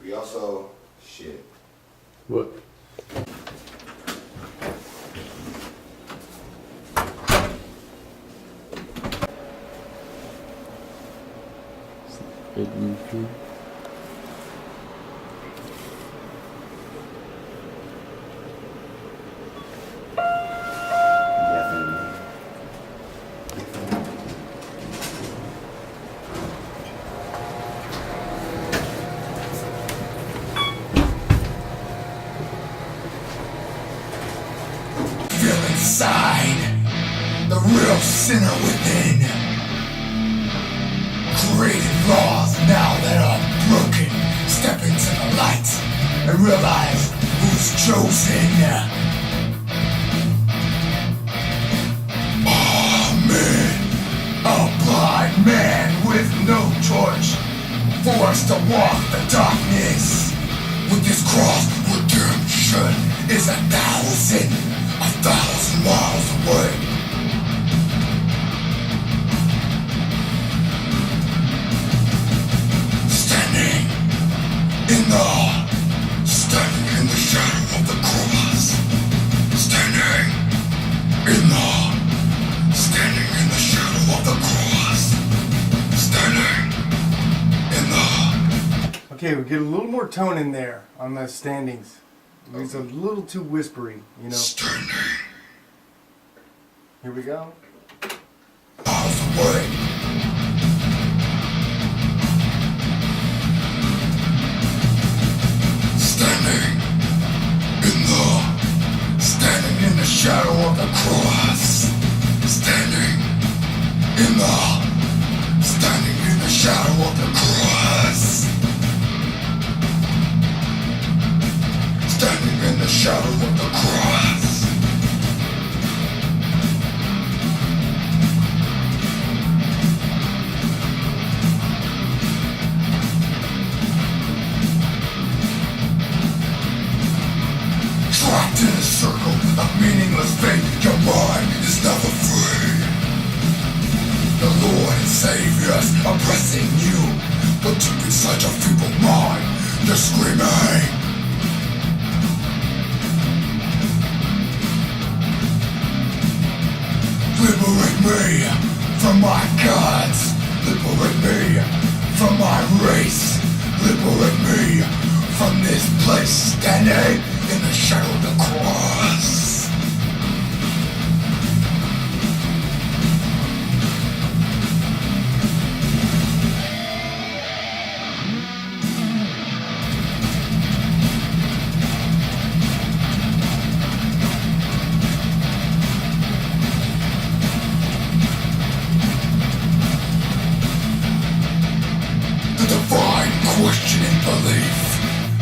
We also, shit. What? Feel inside the real sinner within. Created laws now that are broken. Step into the light and realize who's chosen. Amen. A blind man with no torch, forced to walk the darkness. With this cross, redemption is 1,000 miles away. Standing in the shadow of the cross. Standing in the shadow of the cross. Standing in the. Okay, we get a little more tone in there on the standings. It's a little too whispery, you know. Standing Here we go. miles away. Standing in the shadow of the cross. Standing in the shadow of the cross. Standing in the shadow of the cross. Trapped in a circle of meaningless fate, your mind is never free. The Lord and Savior's oppressing you, but deep inside your feeble mind, you're screaming. Liberate me from my gods. Liberate me from my race. Liberate me from this place, standing in the shadow of the cross. The divine questioning belief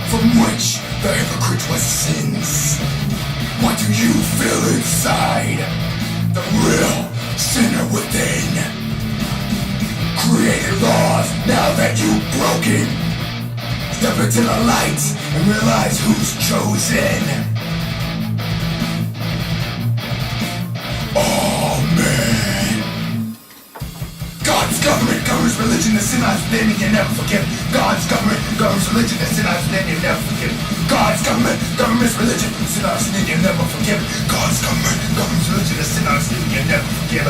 from which the hypocrite was sins. What do you feel inside? The real sinner within. Created laws now that you've broken. Step into the light and realize who's chosen. Amen. God's government governs religion, the sin I've been and you never forgive. God's government governs religion, the sin I've been and you never forgive. God's government governs religion, the sin I've been and you never forgive. God's government governs religion, the sin I've been and you never forgive.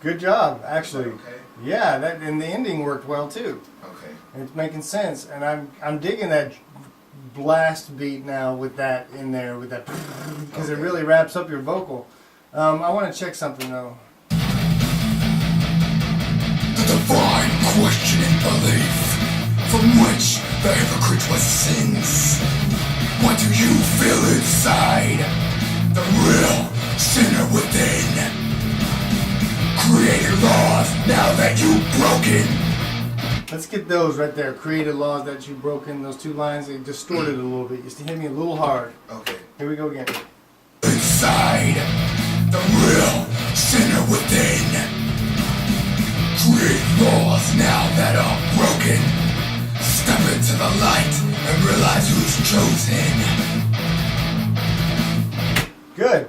Good job, actually. Okay. Yeah, that and the ending worked well too. Okay. It's making sense, and I'm digging that blast beat now with that in there with that because it really wraps up your vocal. I want to check something though. The divine questioning belief from which the hypocrite was sins. What do you feel inside? The real sinner within. Created laws now that you've broken. Let's get those right there. Created laws that you've broken. Those two lines, they distorted a little bit. You hit me a little hard. Okay. Here we go again. Inside, the real sinner within. Create laws now that are broken. Step into the light and realize who's chosen. Good.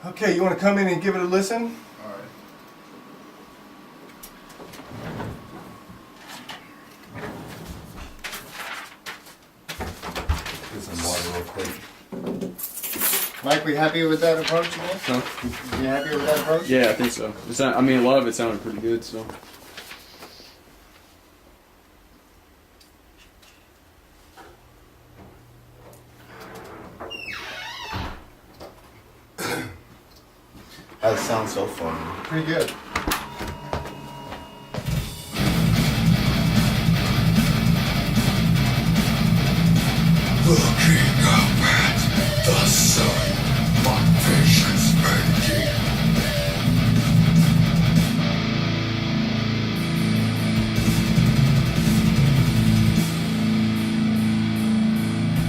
Okay, you want to come in and give it a listen? Alright. some water real quick. Mike, we happy with that approach again? Huh? You happy with that approach? Yeah, I think so. I mean, a lot of it sounded pretty good, so. That sounds so funny. Pretty good. Looking up at the sun, my vision's fading.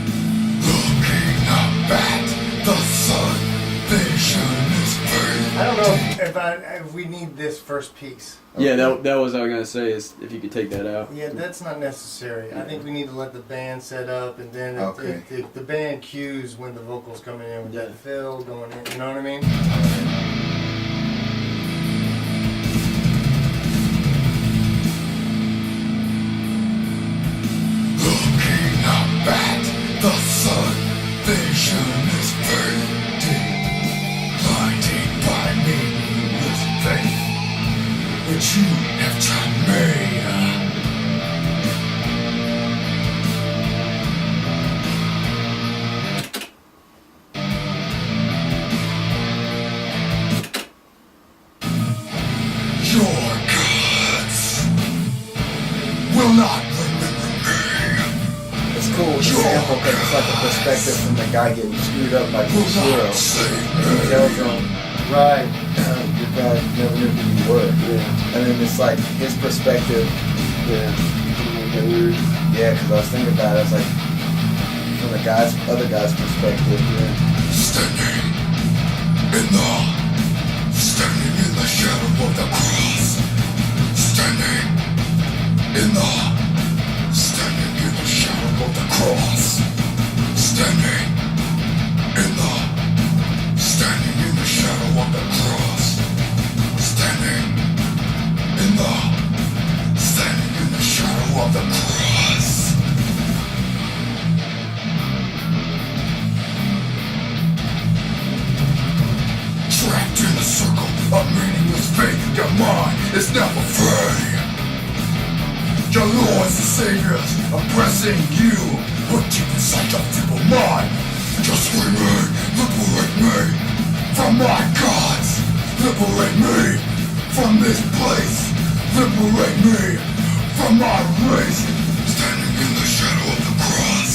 Looking up at the sun, vision is fading. I don't know if we need this first piece. Yeah, that was what I was gonna say, is if you could take that out. Yeah, that's not necessary. I think we need to let the band set up, and then Okay. the band cues when the vocals coming in with that fill going in. You know what I mean? Looking up at the sun, vision is fading. Blinded by meaningless faith, which you have taught me. Your gods will not remember me. It's cool with the sample because it's like a perspective from the guy getting screwed up by Will Zero. not save He me. tells him, Right. your God never knew who you were. Yeah. And then it's like his perspective. Yeah. That weird. Yeah, because I was thinking about it. I was like, from the other guy's perspective. Yeah. Standing in the shadow of the cross. Standing in the shadow of the cross. Standing in the shadow of the cross. Standing in the shadow of the cross. Trapped in a circle of meaningless fate, your mind is never free. Your lords and saviors oppressing you, but deep inside your feeble mind, just free me, liberate me from my gods, liberate me from this place, liberate me from my race, standing in the shadow of the cross.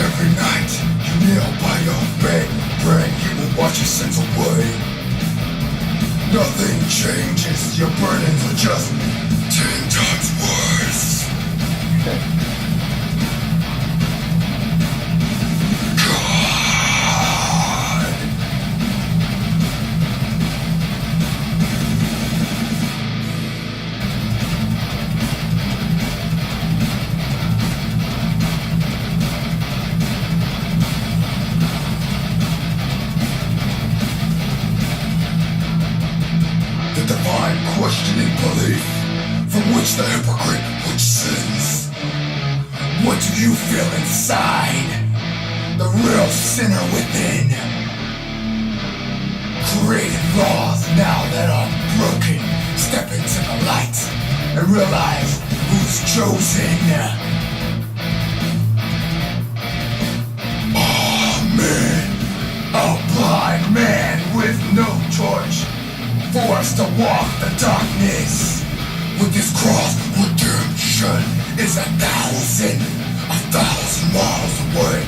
Every night you kneel by your bed, praying he will wash your sins away. Nothing changes, your burdens are just 10 times worse. God. The divine questioning belief from which the hypocrite which sins. What do you feel inside? The real sinner within. Created laws now that are broken. Step into the light and realize who's chosen. Amen. A blind man with no torch, forced to walk the darkness. With this cross, redemption is 1,000 miles away.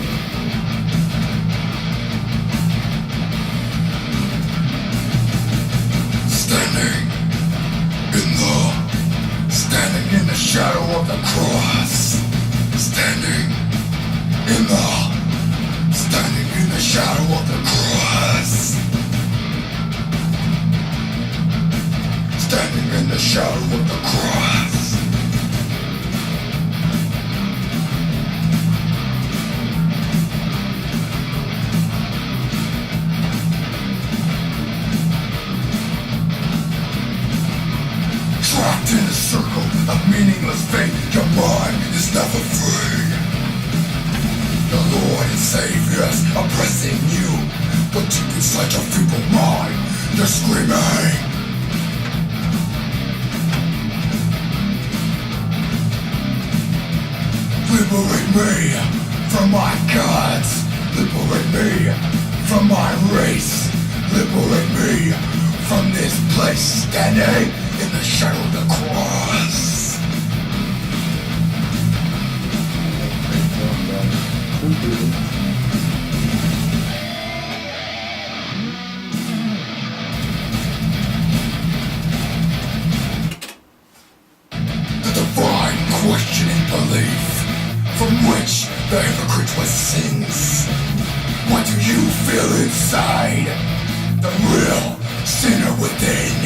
Standing in the shadow of the cross. Standing in the shadow of the cross. Standing in the shadow of the cross. Trapped in a circle of meaningless fate, your mind in you, but deep inside your feeble mind, you're screaming. Liberate me from my gods. Liberate me from my race. Liberate me from this place standing in the shadow of the cross. The divine questioning belief from which the hypocrite was sins. What do you feel inside? The real sinner within.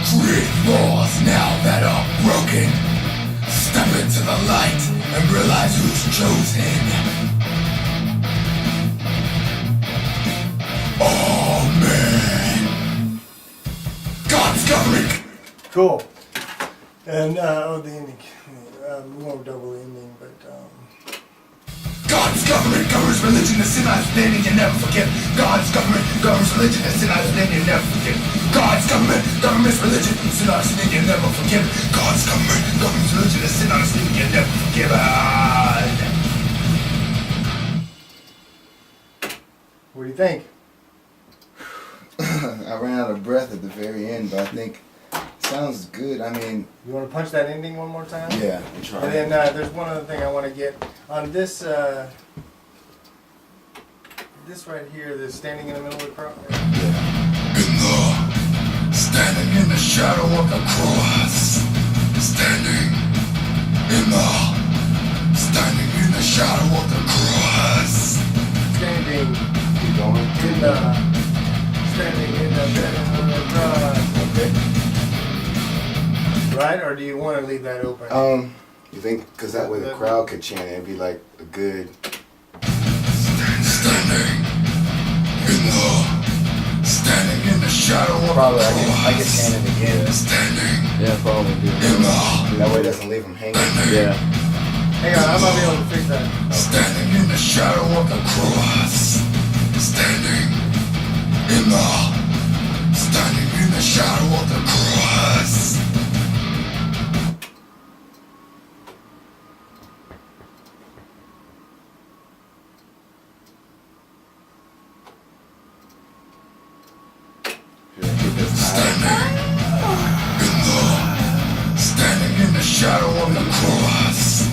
Create laws now that are broken. Step into the light and realize who's chosen. Amen. God's government. Cool. And the ending. We won't double the ending, but God's government governs religion, the sin I stand and you never forget. God's government governs religion, the sin I stand and you never forget. God's government governs religion, the sin I stand and you never forget. God's government governs religion, the sin I stand and you never forget. what do you think? I ran out of breath at the very end, but I think it sounds good. I mean, You want to punch that ending one more time? yeah. And then there's one other thing I want to get on this. This right here, this standing in the middle of the crowd. Standing in the shadow of the cross. Standing in the shadow of the cross. Standing Keep going. in the standing in the shadow of the cross. Right, or do you want to leave that open? You think, because that way the crowd could chant it, it'd be like a good. Standing in the shadow of Probably the I cross. can chant it again. Standing Yeah, probably. That way it doesn't leave them hanging. Yeah. Hang on, I might be able to fix that. Standing in the shadow of the cross. Standing in the shadow of the cross. Standing in the shadow of the cross.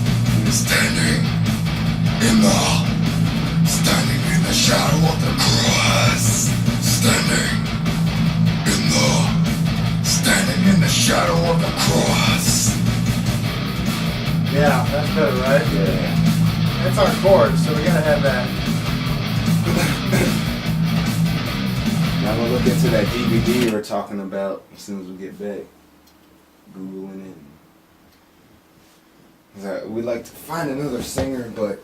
Standing in the shadow of the cross. Standing in the shadow of the cross. Yeah, that's better, right? Yeah. That's our chord, so we gotta have that. Now I'm gonna look into that DVD you were talking about as soon as we get back. Googling it. We'd like to find another singer, but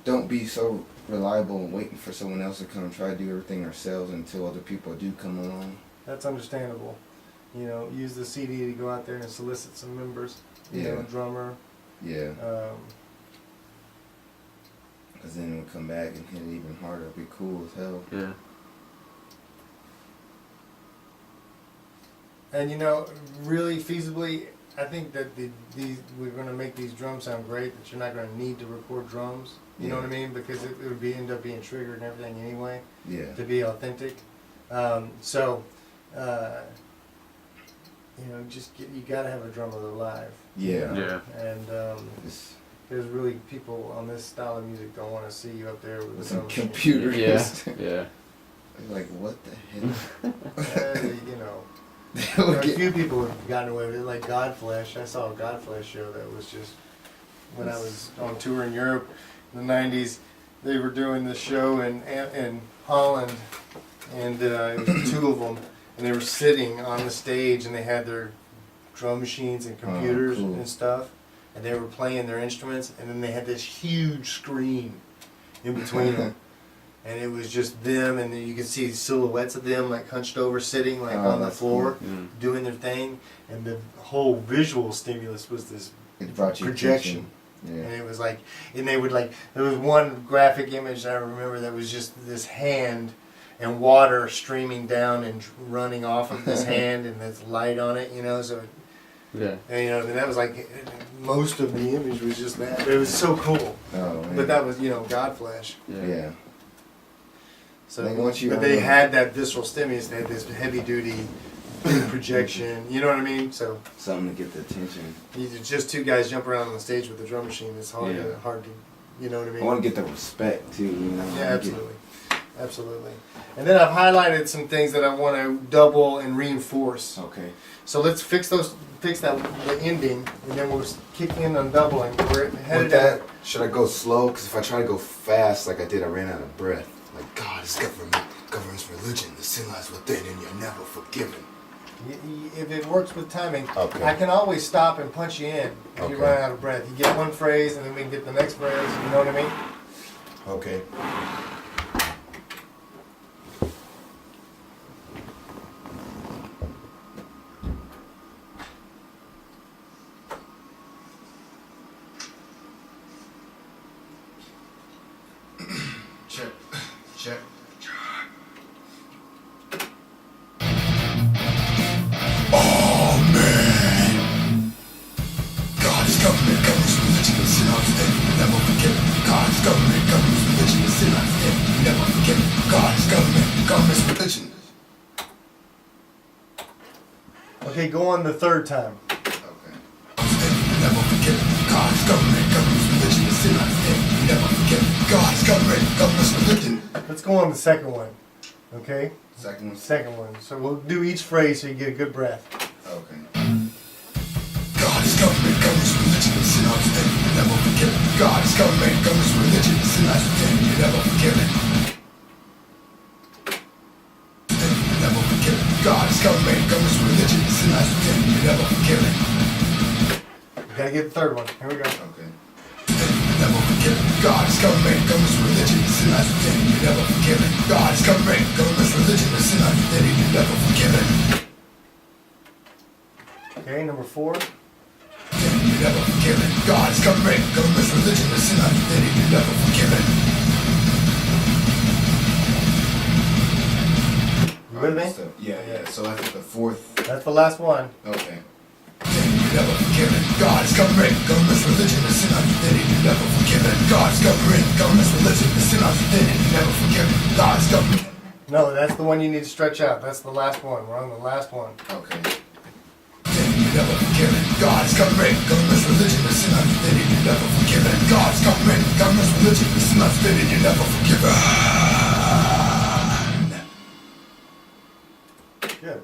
don't be so reliable and waiting for someone else to come. Try to do everything ourselves until other people do come along. That's understandable. You know, use the CD to go out there and solicit some members. You know, Yeah. a drummer. Yeah. Because then we'll come back and hit it even harder. It'll be cool as hell. Yeah. And you know, really feasibly, I think that we're going to make these drums sound great. That you're not going to need to record drums. You know what I mean? Because it would end up being triggered and everything anyway Yeah. to be authentic. You know, you got to have a drummer live. Yeah. You know? Yeah. And Just there's really people on this style of music don't want to see you up there with with a some drum machine. computers. Yeah. Yeah. Like, what the hell? You know. They would A get- few people have gotten away with it, like Godflesh. I saw a Godflesh show that was just when I was on tour in Europe in the '90s. They were doing this show in Holland, and it was two of them, and they were sitting on the stage, and they had their drum machines and computers cool. and stuff, and they were playing their instruments, and then they had this huge screen in between them. And it was just them, and then you could see silhouettes of them, like hunched over, sitting like Oh, on the that's floor, Mm. doing their thing. And the whole visual stimulus was this It brought you projection. attention. Yeah. And it was like, and they would like, there was one graphic image I remember that was just this hand and water streaming down and running off of this hand, and there's light on it, you know. So, Yeah. and, you know, and that was like most of the image was just that. It was so cool. Oh man. But that was, you know, Godflesh. Yeah. So, Like, once you but own they it- had that visceral stimulus. They had this heavy duty big projection. You know what I mean? So Something to get the attention. it's just two guys jump around on the stage with a drum machine. It's hard, Yeah. hard to, you know what I mean? I want to get the respect too. You know. Yeah, absolutely. Absolutely. And then I've highlighted some things that I want to double and reinforce. Okay. So let's fix that the ending, and then we'll kick in on doubling. We're headed With that, should I go slow? Because if I try to go fast like I did, I ran out of breath. Like God is government, governs religion. The sin lies within, and you're never forgiven. If it works with timing, Okay. I can always stop and punch you in if you Okay. run out of breath. You get one phrase, and then we can get the next phrase. You know what I mean? Okay. Check, check. Amen. God is government, governs religion, and sin on sin, never forget. God is government, governs religion, and sin on sin, never forget. God is government, governs religion. Okay, go on the third time. Okay. Never forget. God is government, governs religion, and sin on sin, never forget. God is government, governs religion. Let's go on the second one. Okay? Second one. Second one. So we'll do each phrase so you get a good breath. Okay. God is government, governs religion, and sin on sin, never forget. God is government, governs religion, and sin on sin, you never forget it. Never forget. God is government, governs religion, and sin on sin, you never forget it. You gotta get the third one. Here we go. Okay. Never forget. God is government, governs religion, and sin on sin, you never forget it. God is government, governs religion, and sin on sin, you never forget it. Okay, number 4. You never forget it. God is government, governs religion, and sin on sin, you never forget it. You with me? So, yeah. So that's the fourth. That's the last one. Okay. You never forget it. God is government, governs religion, and sin on sin, you never forget it. God is government, governs religion, and sin on sin, you never forget it. God is government. No, that's the one you need to stretch out. That's the last one. We're on the last one. Okay. You never forget it. God is government, governs religion, and sin on sin, you never forget it. God is government, governs religion, and sin on sin, you never forget it. Good.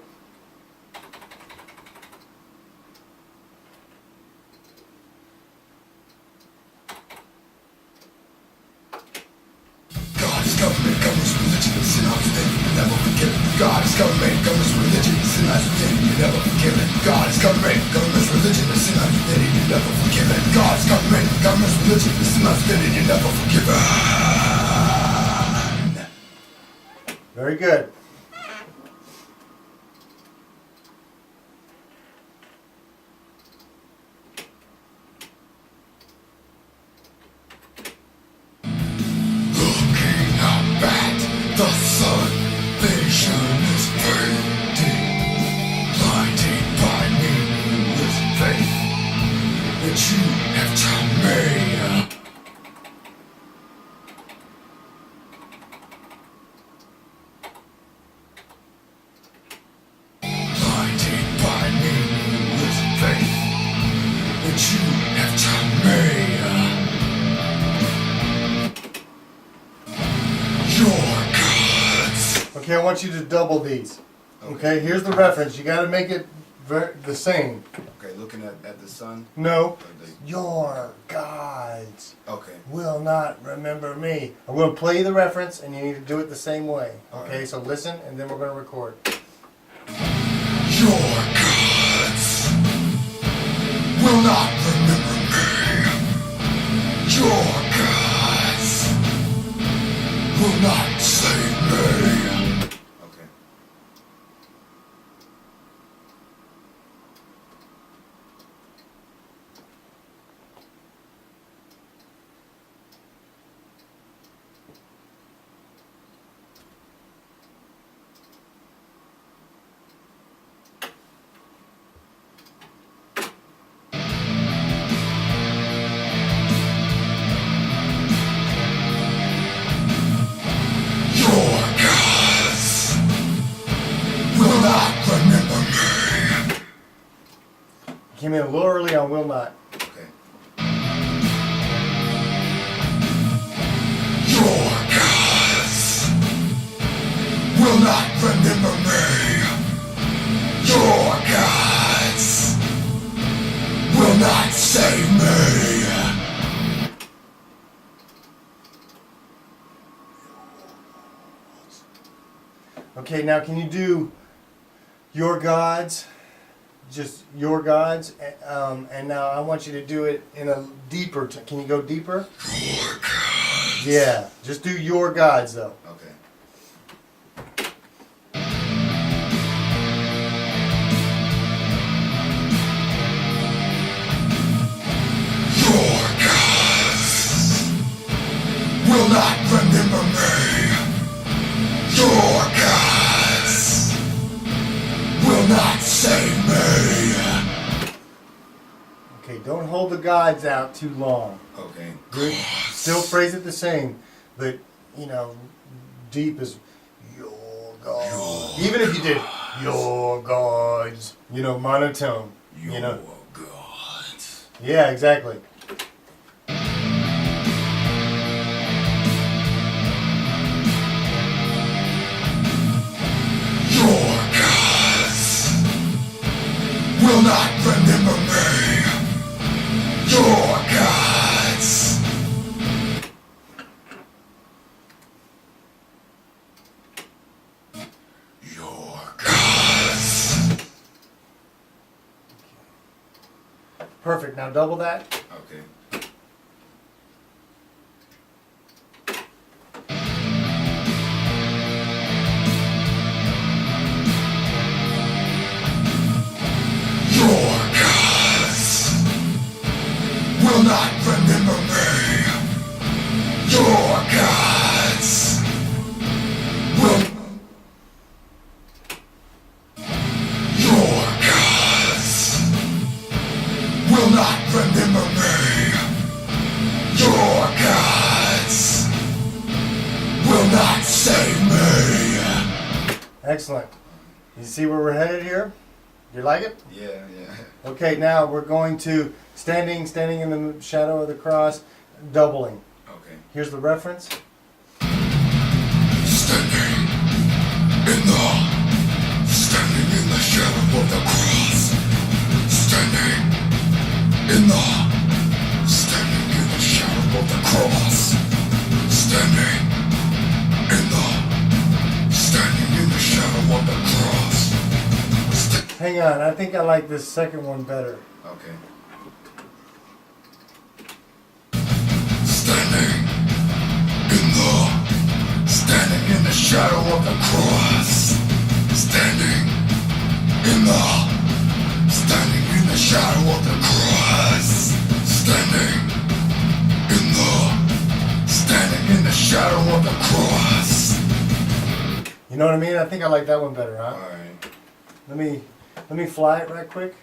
God is government, governs religion, and sin on sin, you never forget it. God is government, governs religion, and sin on sin, you never forget it. God is government, governs religion, and sin on sin, you never forget it. God is government, governs religion, and sin on sin, you never forget it. Very good. Looking up at the sun, vision is fading, blinded by meaningless faith that you have taught me. Blinded by meaningless faith that you have taught me. Your gods. Okay, I want you to double these. Okay, here's the reference. You gotta make it the same. Okay. Looking at the sun. No. Or the- Your gods Okay. will not remember me. I'm gonna play the reference and you need to do it the same way. Okay, Alright. so listen and then we're gonna record. Your gods will not remember me. Your gods will not save me. Okay. came in a little early on Will Not. Okay. Your gods will not remember me. Your gods will not save me. Okay, now can you do your gods? Just your gods, and now I want you to do it in a deeper. Can you go deeper? Your gods. Yeah, just do your gods though. Okay. Your gods will not remember me. Your gods will not save me. Okay, don't hold the gods out too long. Okay. Good. Still phrase it the same, but you know, deep is your gods. Even if you did your gods, you know, monotone. You know. gods. Yeah, exactly. Your gods will not remember me. Your gods. Your gods. Perfect. Now double that. Okay. Your gods will not remember me. Your gods will. Your gods will not remember me. Your gods will not save me. Excellent. You see where we're headed here? You like it? Yeah, yeah. Okay, now we're going to standing in the shadow of the cross, doubling. Okay. Here's the reference. Standing in the shadow of the cross. Standing in the shadow of the cross. Standing in the shadow of the cross. Hang on, I think I like this second one better. Okay. Standing in the shadow of the cross. Standing in the shadow of the cross. Standing in the shadow of the cross. You know what I mean? I think I like that one better, huh? Alright. Let me fly it right quick.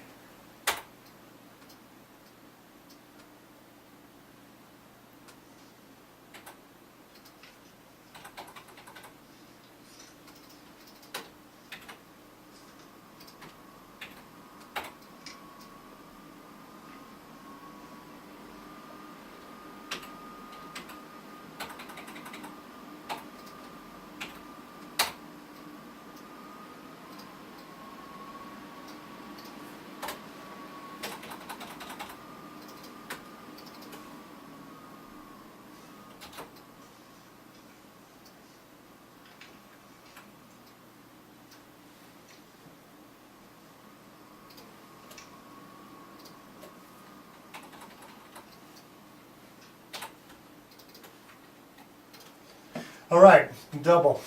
All right, double.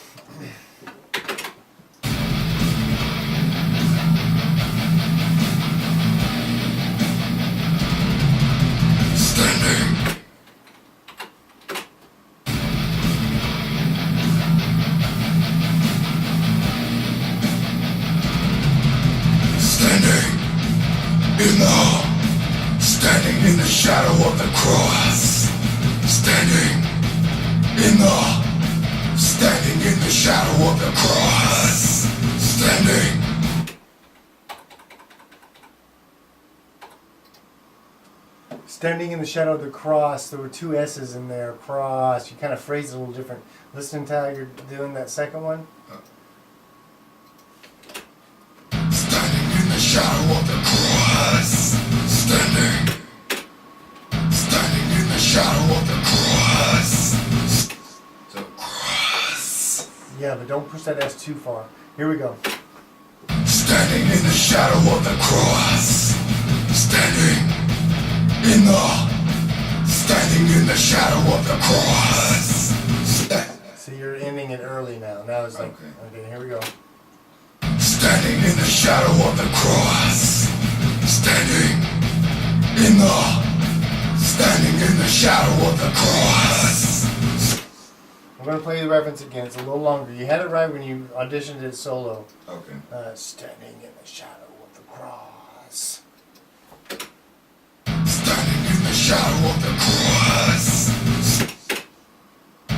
Standing in the shadow of the cross. Standing in the shadow of the cross. Standing Standing in the shadow of the cross, there were two S's in there, cross. You kind of phrase it a little different. Listen to how you're doing that second one. Standing in the shadow of the cross. Standing in the shadow of the cross. So Cross. Yeah, but don't push that S too far. Here we go. Standing in the shadow of the cross. Standing in the shadow of the cross. So you're ending it early now. Now it's like, okay, here we go. Standing in the shadow of the cross. Standing in the shadow of the cross. I'm going to play the reference again. It's a little longer. You had it right when you auditioned it solo. okay. Standing in the shadow of the cross. Standing in the shadow of the cross.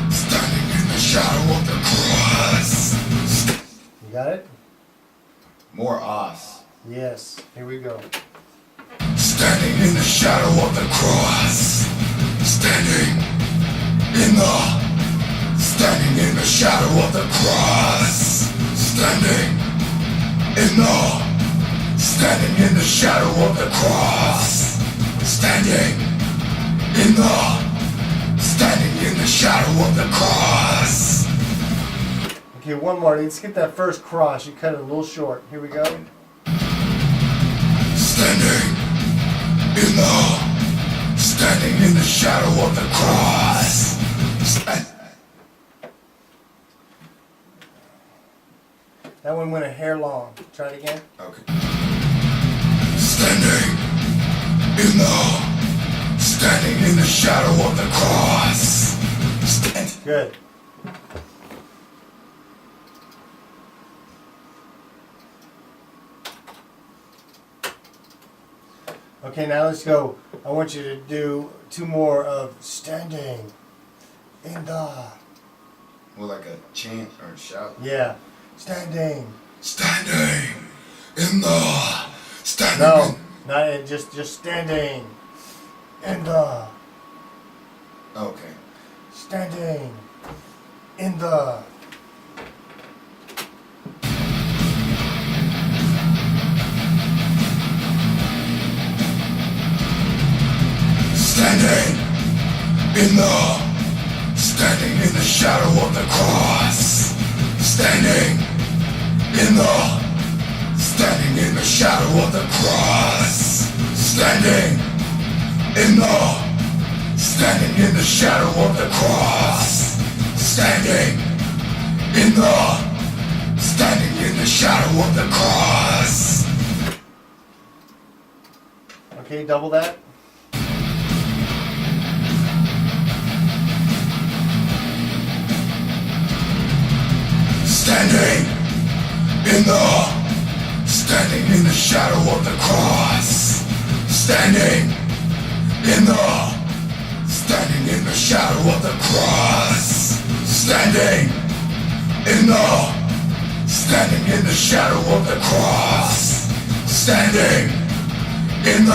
Standing in the shadow of the cross. You got it? More os. Yes. Here we go. Standing in the shadow of the cross. Standing in the shadow of the cross. Standing in the shadow of the cross. Standing in the shadow of the cross. Okay, one more. Let's get that first cross. You cut it a little short. Here we go. Standing in the shadow of the cross. That one went a hair long. Try it again. Okay. Standing in the shadow of the cross. Good. Okay, now let's go. I want you to do two more of standing in the. Well, like a chant or a shout. Yeah. Standing. Standing in the. No, not in, just standing in the. Okay. Standing in the. Standing in the shadow of the cross. Standing in the shadow of the cross. Standing in the shadow of the cross. Standing in the shadow of the cross. Okay, double that. Standing in the shadow of the cross. Standing in the shadow of the cross. Standing in the shadow of the cross. Standing in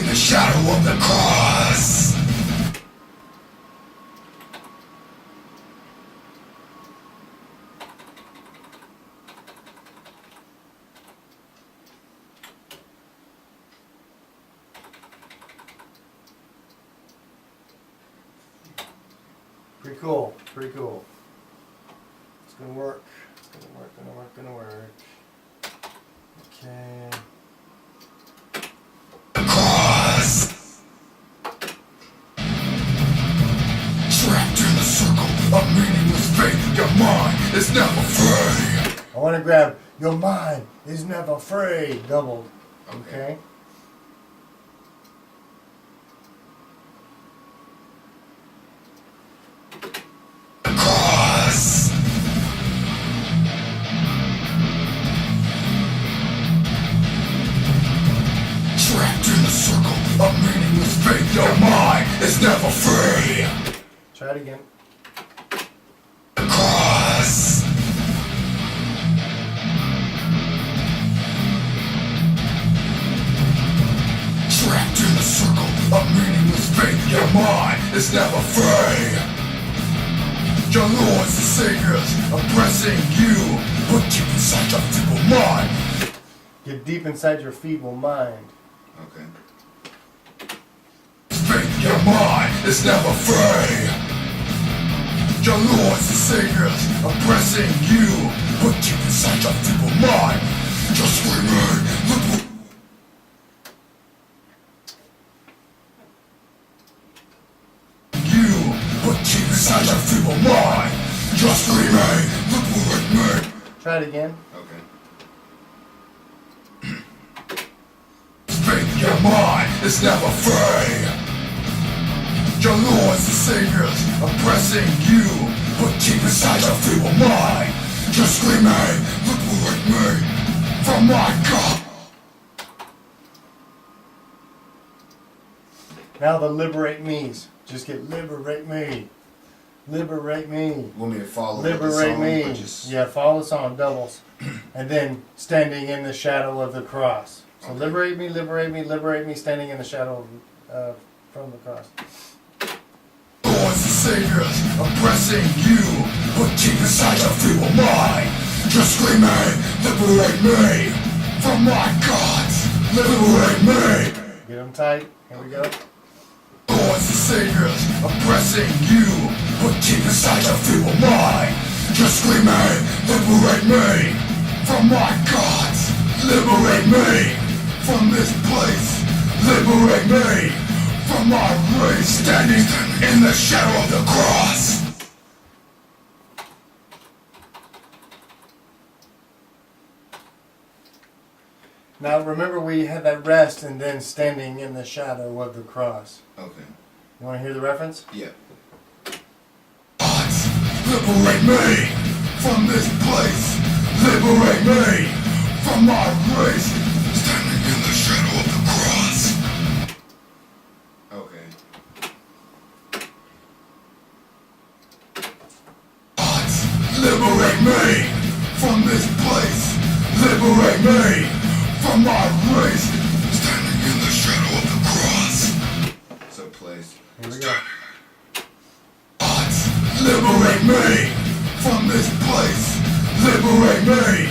the shadow of the cross. Pretty cool. Pretty cool. It's gonna work. It's gonna work. Okay. Cross. Trapped in the circle of meaningless fate, your mind is never free. I want to grab your mind is never free. Doubled. Okay. Cross. Trapped in the circle of meaningless fate, your mind is never free. Try it again. Cross. Trapped trapped in a circle of meaningless fate. Your mind is never free. Your lords and saviors oppressing you. Put deep inside your feeble mind. Get deep inside your feeble mind. Okay. Faith, your mind is never free. Your lords and saviors oppressing you. Put deep inside your feeble mind. Just remain liberal. You put deep inside your feeble mind. Just remain liberate me. Try it again. Okay. Faith, your mind is never free. Your lords and saviors oppressing you. Put deep inside your feeble mind. Just remain liberate me from my God. Now the liberate me's. Just get liberate me. Liberate me. Want me to follow with the Liberate song, me. or just Yeah, follow the song, doubles. And then standing in the shadow of the cross. So Okay. liberate me, liberate me, liberate me, standing in the shadow of, from the cross. Lords and saviors oppressing you. Put deep inside your feeble mind. Just remain liberate me from my gods. Liberate me. Get them tight. Here we go. Lords and saviors oppressing you. Put deep inside your feeble mind. Just remain liberate me from my gods. Liberate me from this place. Liberate me from my race. Standing in the shadow of the cross. Now remember we had that rest and then standing in the shadow of the cross. okay. You want to hear the reference? Yeah. Gods, liberate me from this place. Liberate me from my race. Standing in the shadow of the cross. Okay. Gods, liberate me from this place. Liberate me from my race. Standing in the shadow of the cross. So place. Here we go. Gods, liberate me from this place. Liberate me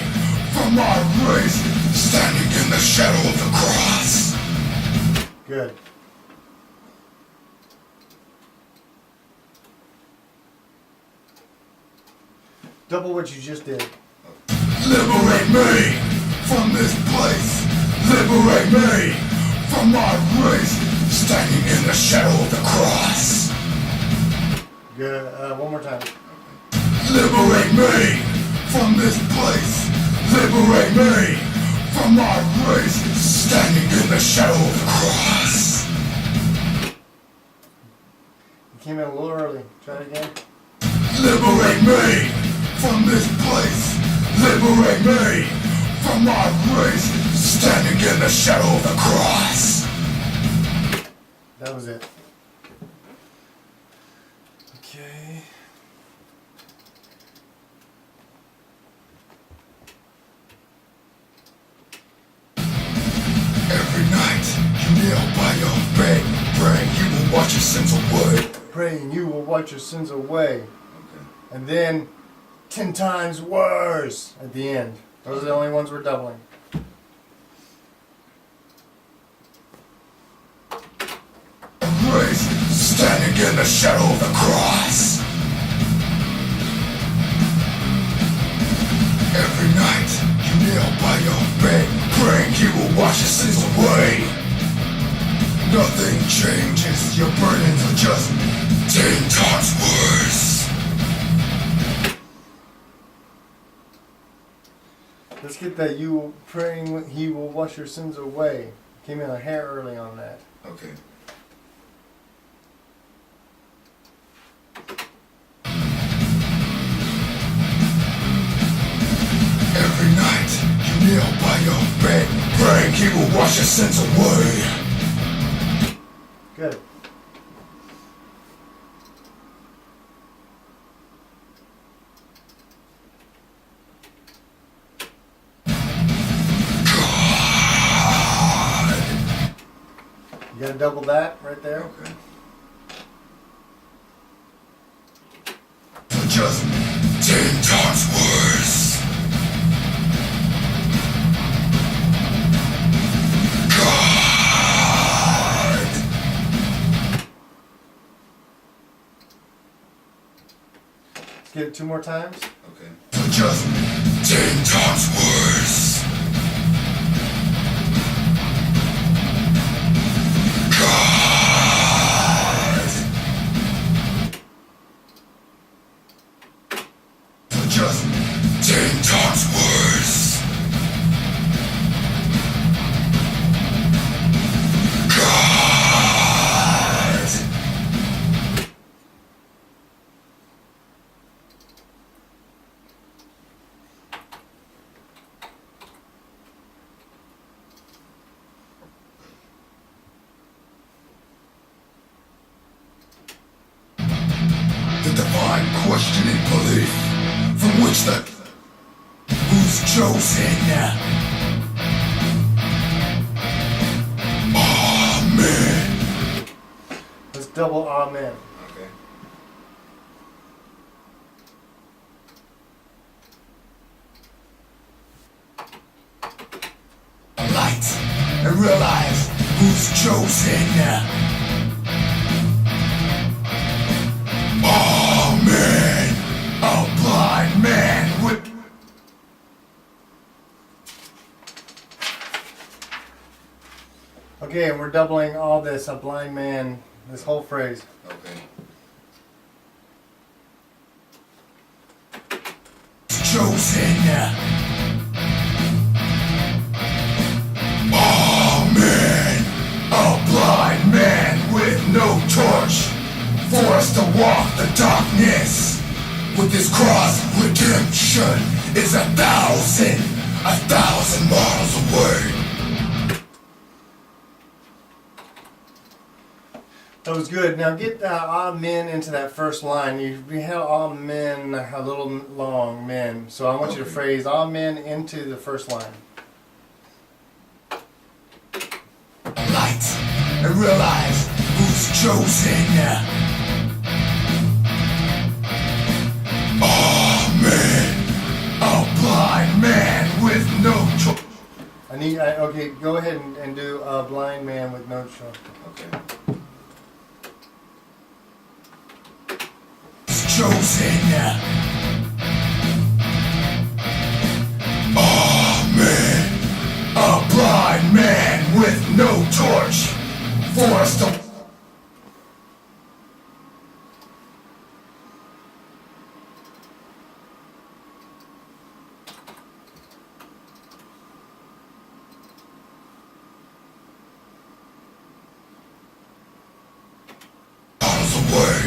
from my race. Standing in the shadow of the cross. Good. Double what you just did. Liberate me from this place. Liberate me from my race. Standing in the shadow of the cross. Good. One more time. Liberate me from this place. Liberate me from my race. Standing in the shadow of the cross. You came in a little early. Try it again. Liberate me from this place. Liberate me from my race. Standing in the shadow of the cross. That was it. Okay. Every night you kneel by your bed, praying you will wash your sins away. Praying you will wash your sins away. Okay. And then 10 times worse at the end. Those are the only ones we're doubling. Race, standing in the shadow of the cross. Every night you kneel by your bed, praying he will wash your sins away. Nothing changes, your burdens are just 10 times worse. Let's get that you will praying he will wash your sins away. Came in a hair early on that. Okay. Every night you kneel by your bed, praying he will wash your sins away. Good. You gotta double that right there. Okay. Just 10 times worse. God. Let's get it 2 more times. Okay. Just 10 times worse. God. Just 10 times worse. God. The divine questioning belief from which the who's chosen. Amen. Let's double amen. Okay. Light and realize who's chosen. Amen. A blind man with. Okay, and we're doubling all this. A blind man. This whole phrase. Okay. Chosen. Amen. A blind man with no torch for us to walk the darkness. With his cross, redemption is 1,000 miles away. That was good. Now get amen into that first line. We had amen a little long, men. So I want you to Okay. phrase amen into the first line. Light and realize who's chosen. Amen. A blind man with no choice. Okay, go ahead and do a blind man with no choice. Okay. Chosen. Amen. A blind man with no torch for us to. Miles away.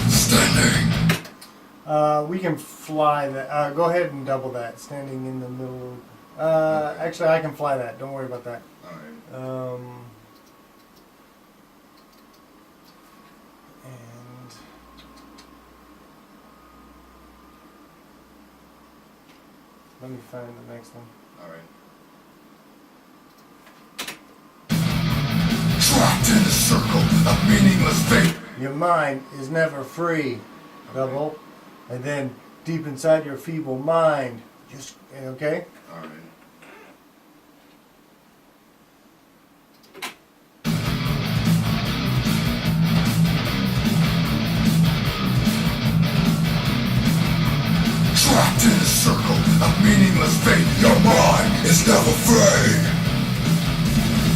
Standing. We can fly that. Go ahead and double that. Standing in the middle. Actually, I can fly that. Don't worry about that. Alright. And let me find the next one. Alright. Trapped in the circle of meaningless fate. Your mind is never free. Double. And then deep inside your feeble mind. Just okay? Alright. Trapped in a circle of meaningless fate. Your mind is never free.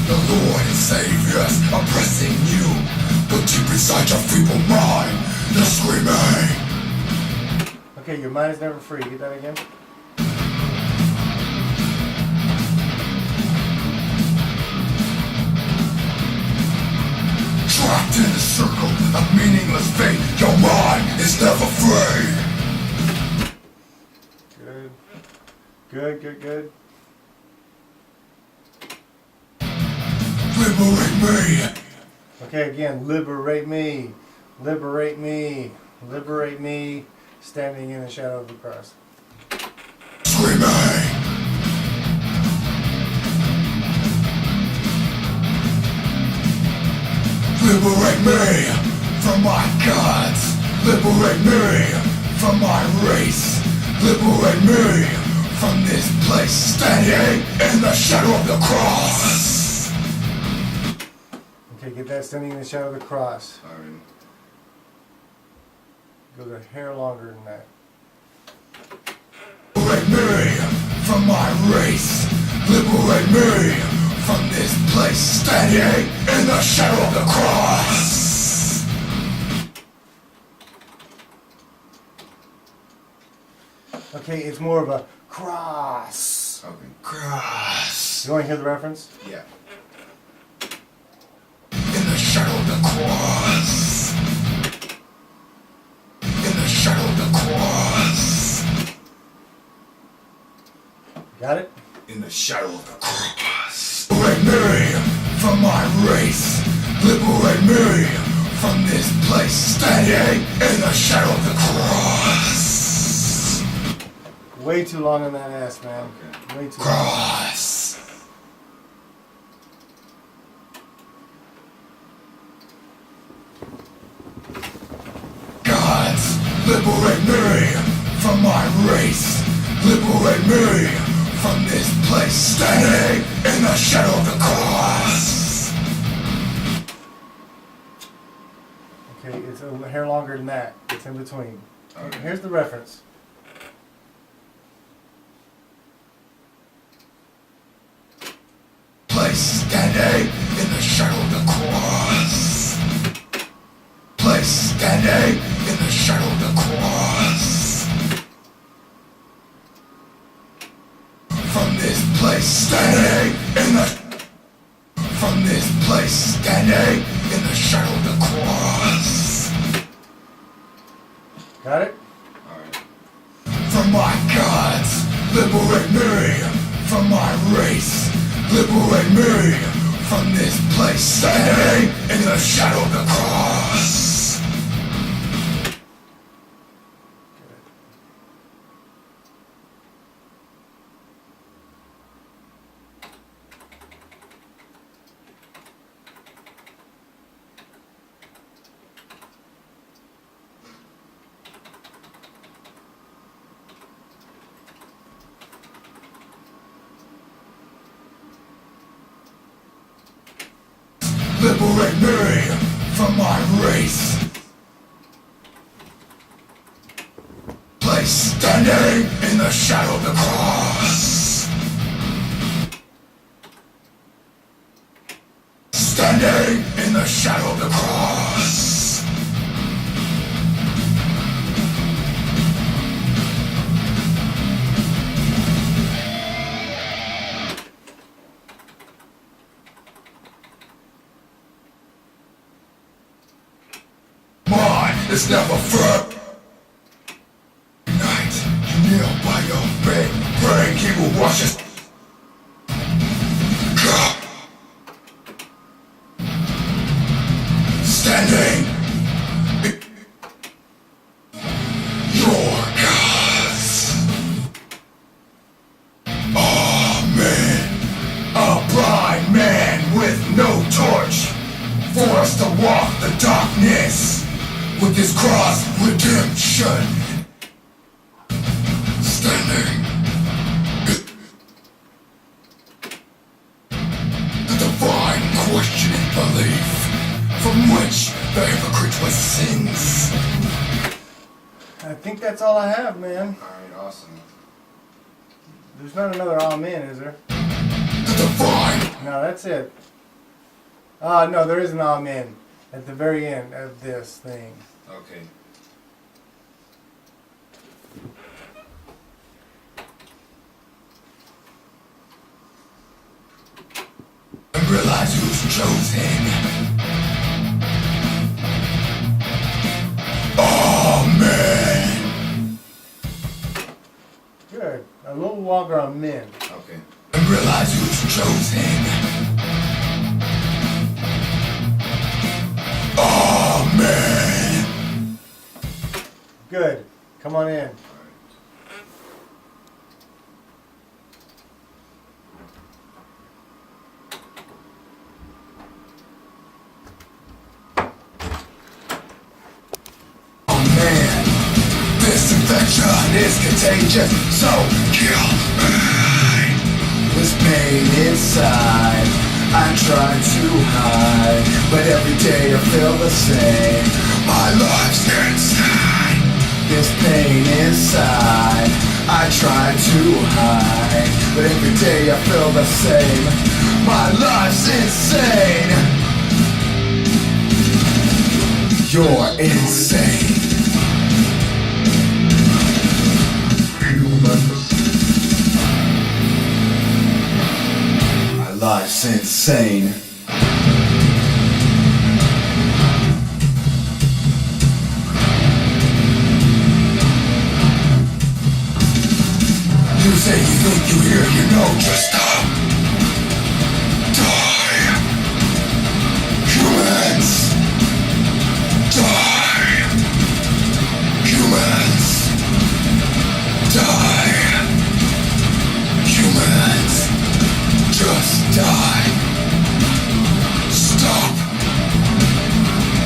The Lord and Savior's oppressing you, but deep inside your feeble mind, you're screaming. Okay, your mind is never free. Get that again? Trapped in a circle of meaningless fate. Your mind is never free. Good. Good, good, good. Liberate me. Okay, again, liberate me. Liberate me. Liberate me. Standing in the shadow of the cross. Screaming. Liberate me from my gods. Liberate me from my race. Liberate me from this place. Standing in the shadow of the cross. Okay, get that standing in the shadow of the cross. Alright. Go the hair longer than that. Liberate me from my race. Liberate me from this place. Standing in the shadow of the cross. Okay, it's more of a cross. Okay. Cross. You want to hear the reference? Yeah. In the shadow of the cross. In the shadow of the cross. Got it? In the shadow of the cross. Liberate me from my race. Liberate me from this place. Standing in the shadow of the cross. Way too long on that ass, man. Okay. Way too long. Cross. Gods, liberate me from my race. Liberate me from this place. Standing in the shadow of the cross. Okay, it's a hair longer than that. It's in between. Okay. Here's the reference. Place standing in the shadow of the cross. Place standing in the shadow of the cross. From this place standing in the From this place standing in the shadow of the cross. Got it? Alright. From my gods, liberate me from my race. Liberate me from this place. Standing in the shadow of the cross. Liberate me from my race. Place standing in the shadow of the cross. Standing in the shadow of the cross. Mine is never firm. Night, you kneel by your bed, praying he will wash us. Standing in your gods. Amen. A blind man with no torch, forced to walk the darkness with his cross redemption. Standing. The divine questioning belief from which the hypocrite was sins. I think that's all I have, man. Alright, awesome. There's not another amen, is there? The divine. No, that's it. No, there is an amen at the very end of this thing. Okay. And realize who's chosen. Amen. Good. A little longer on men. Okay. And realize who's chosen. Amen. Good. Come on in. is contagious, so kill me. This pain inside, I try to hide, but every day I feel the same. My life's insane. This pain inside, I try to hide, but every day I feel the same. My life's insane. You're insane. My life's insane. You say you think you hear, you know, just stop. Die. Humans. Die. Humans. Die. Humans. Just die. Stop.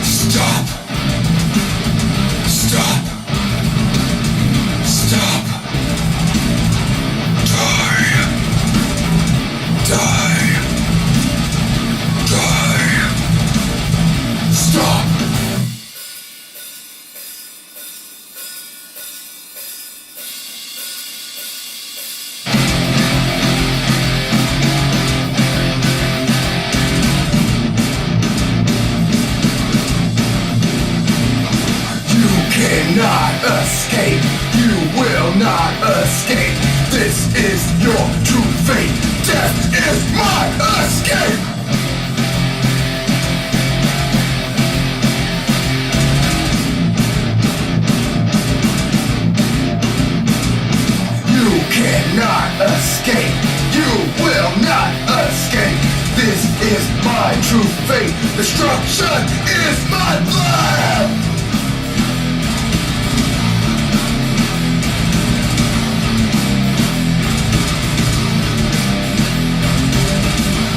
Stop. Stop. Stop. Die. Die. Die. Stop. You cannot escape. You will not escape. This is your true fate. Death is my escape. You cannot escape. You will not escape. This is my true fate. Destruction is my plan.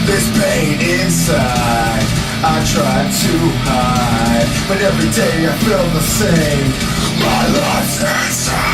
This pain inside, I try to hide, but every day I feel the same. My life's inside.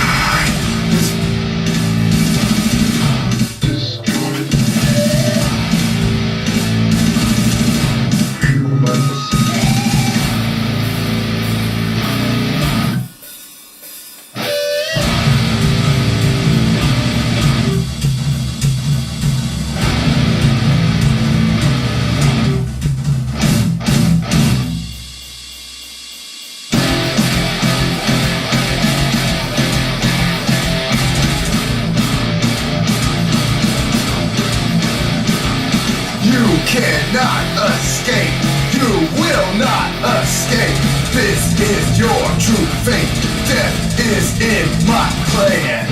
You cannot escape. You will not escape. This is your true fate. Death is in my plan.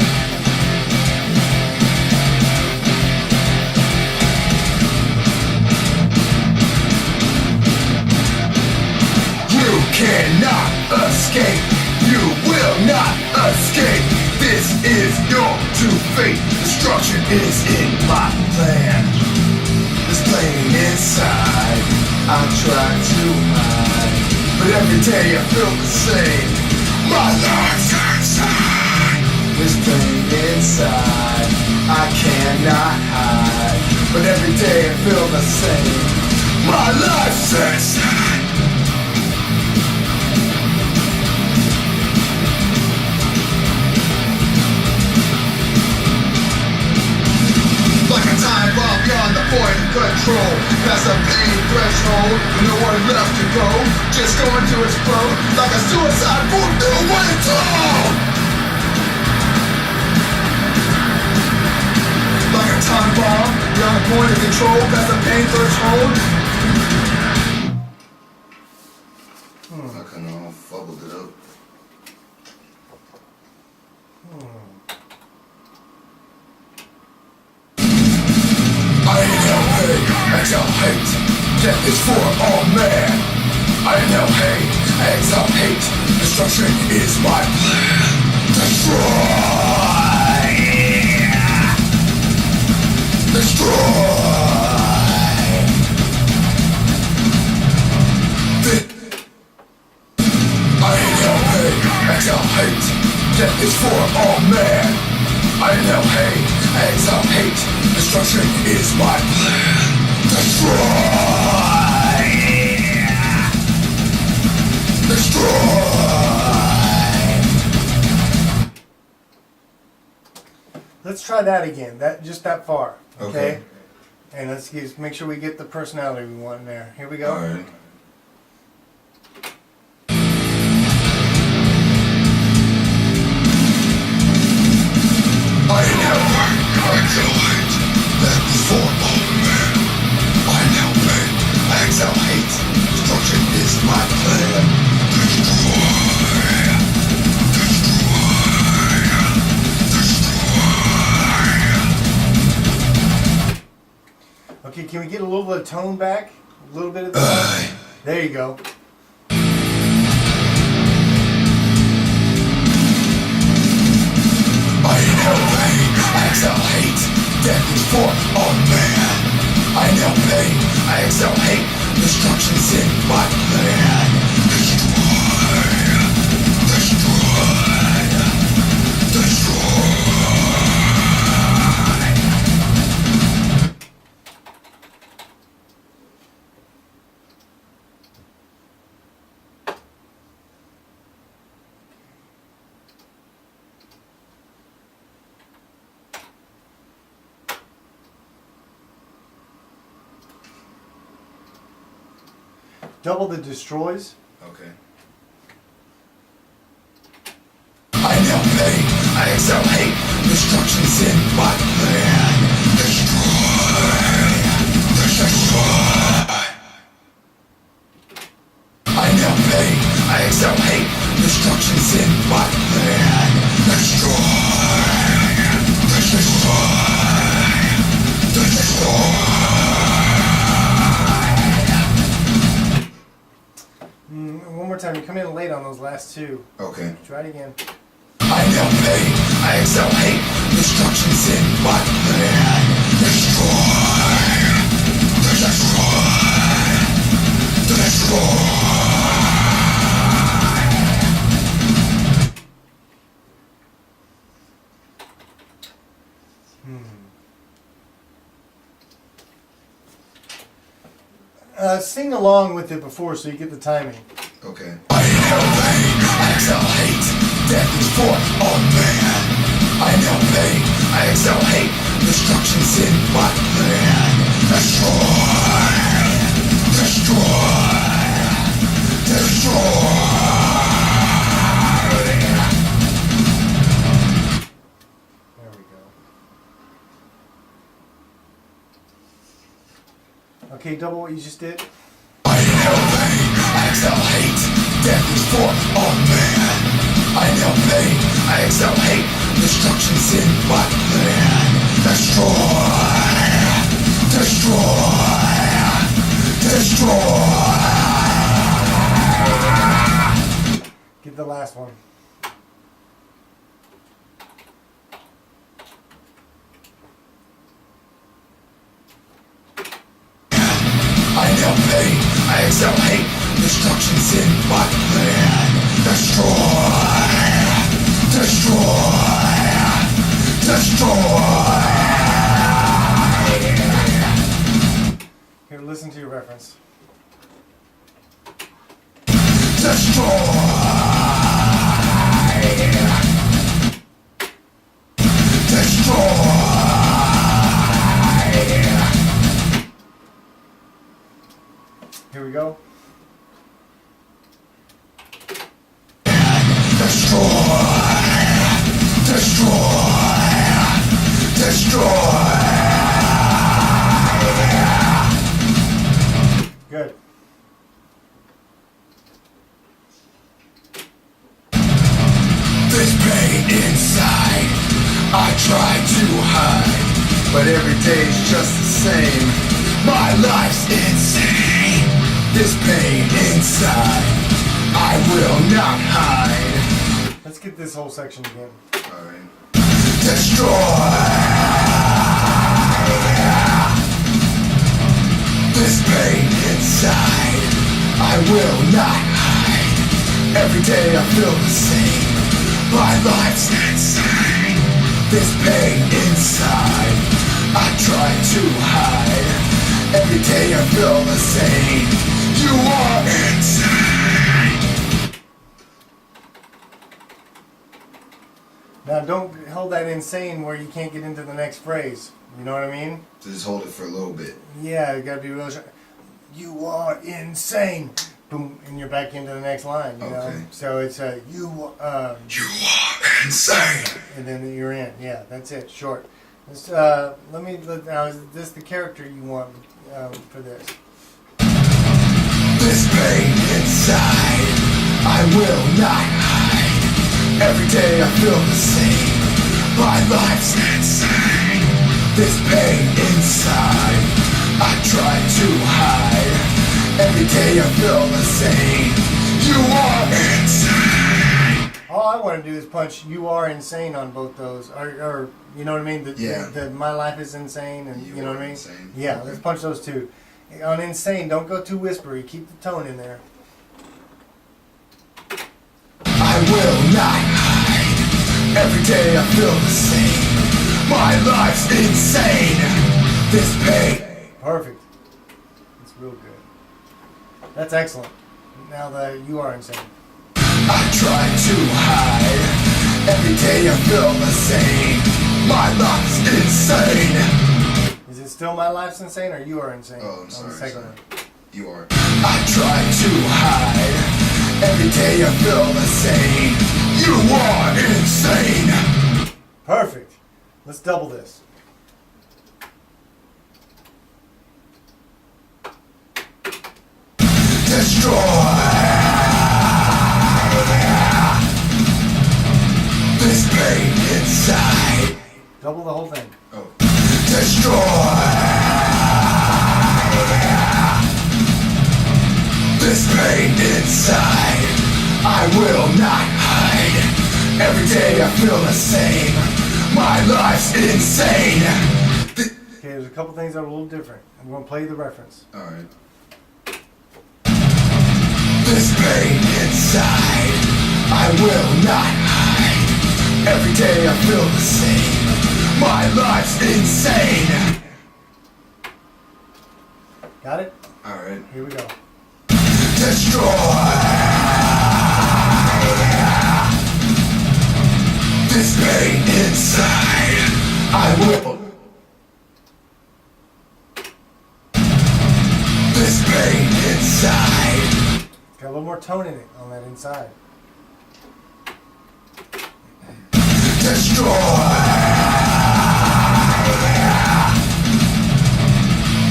You cannot escape. You will not escape. This is your true fate. Destruction is in my plan. This pain inside, I try to hide, but every day I feel the same. My life's inside. This pain inside, I cannot hide, but every day I feel the same. My life's inside. Like a time bomb beyond the point of control. Past the pain threshold, nowhere left to go. Just going to explode like a suicide boom through window. Like a time bomb beyond the point of control. Past the pain threshold. I kind of fumbled it up. I inhale pain, exhale hate. Death is for all men. I inhale hate, exhale hate. Destruction is my plan. Destroy. Destroy. I inhale pain, exhale hate. Death is for all men. I inhale hate, exhale hate. Destruction is my plan. Destroy. Destroy. Let's try that again. Just that far. Okay. And let's make sure we get the personality we want in there. Here we go. Alright. I inhale pain, exhale hate. That is for all men. I inhale pain, exhale hate. Destruction is my plan. Okay, can we get a little bit of tone back? A little bit of the tone? There you go. I inhale pain, exhale hate. Death is for all man. I inhale pain, exhale hate. Destruction's in my plan. Destroy. Destroy. Destroy. Double the destroys. Okay. I inhale pain, I exhale hate. Destruction's in my plan. Destroy. Destroy. I inhale pain, I exhale hate. Destruction's in my plan. Destroy. Destroy. Destroy. One more time. You come in late on those last two. Okay. Try it again. I inhale pain, I exhale hate. Destruction's in my plan. Destroy. Destroy. Destroy. Sing along with it before so you get the timing. Okay. I inhale pain, I exhale hate. Death is for all man. I inhale pain, I exhale hate. Destruction's in my plan. Destroy. Destroy. Destroy. There we go. Okay, double what you just did. I inhale pain, I exhale hate. Death is for all man. I inhale pain, I exhale hate. Destruction's in my plan. Destroy. Destroy. Destroy. Get the last one. I inhale pain, I exhale hate. Destruction's in my plan. Destroy. Destroy. Destroy. Here, listen to your reference. Destroy. Destroy. Here we go. Good. This pain inside, I try to hide, but every day's just the same. My life's insane. This pain inside, I will not hide. Let's get this whole section again. Alright. Destroy. This pain inside, I will not hide. Every day I feel the same. My life's insane. This pain inside, I try to hide. Every day I feel the same. You are insane. Now don't hold that insane where you can't get into the next phrase. You know what I mean? So just hold it for a little bit. Yeah, you gotta be real sure. You are insane. Boom, and you're back into the next line. You know? Okay. So it's You are insane. and then you're in. Yeah, that's it. Short. This, now is this the character you want for this? This pain inside, I will not hide. Every day I feel the same. My life's insane. This pain inside, I try to hide. Every day I feel the same. You are insane. All I want to do is punch "You Are Insane" on both those, or you know what I mean? The "My Life Is Insane" and you know what I mean? Insane. Yeah, Okay. let's punch those two. On "Insane," don't go too whispery. Keep the tone in there. I will not hide. Every day I feel the same. My life's insane. This pain. Perfect. That's real good. That's excellent. Now "You Are Insane." I try to hide. Every day I feel the same. My life's insane. Is it still "My Life's Insane" or "You Are Insane"? Oh, I'm On sorry, the second sorry. one. You are. I try to hide. Every day I feel the same. You are insane. Perfect. Let's double this. Destroy. This pain inside. Double the whole thing. Oh. Destroy. This pain inside, I will not hide. Every day I feel the same. My life's insane. Okay, there's a couple things that are a little different. I'm going to play the reference. Alright. This pain inside, I will not hide. Every day I feel the same. My life's insane. Got it? Alright. Here we go. Destroy. This pain inside, I will. This pain inside. Got a little more tone in it on that inside. Destroy.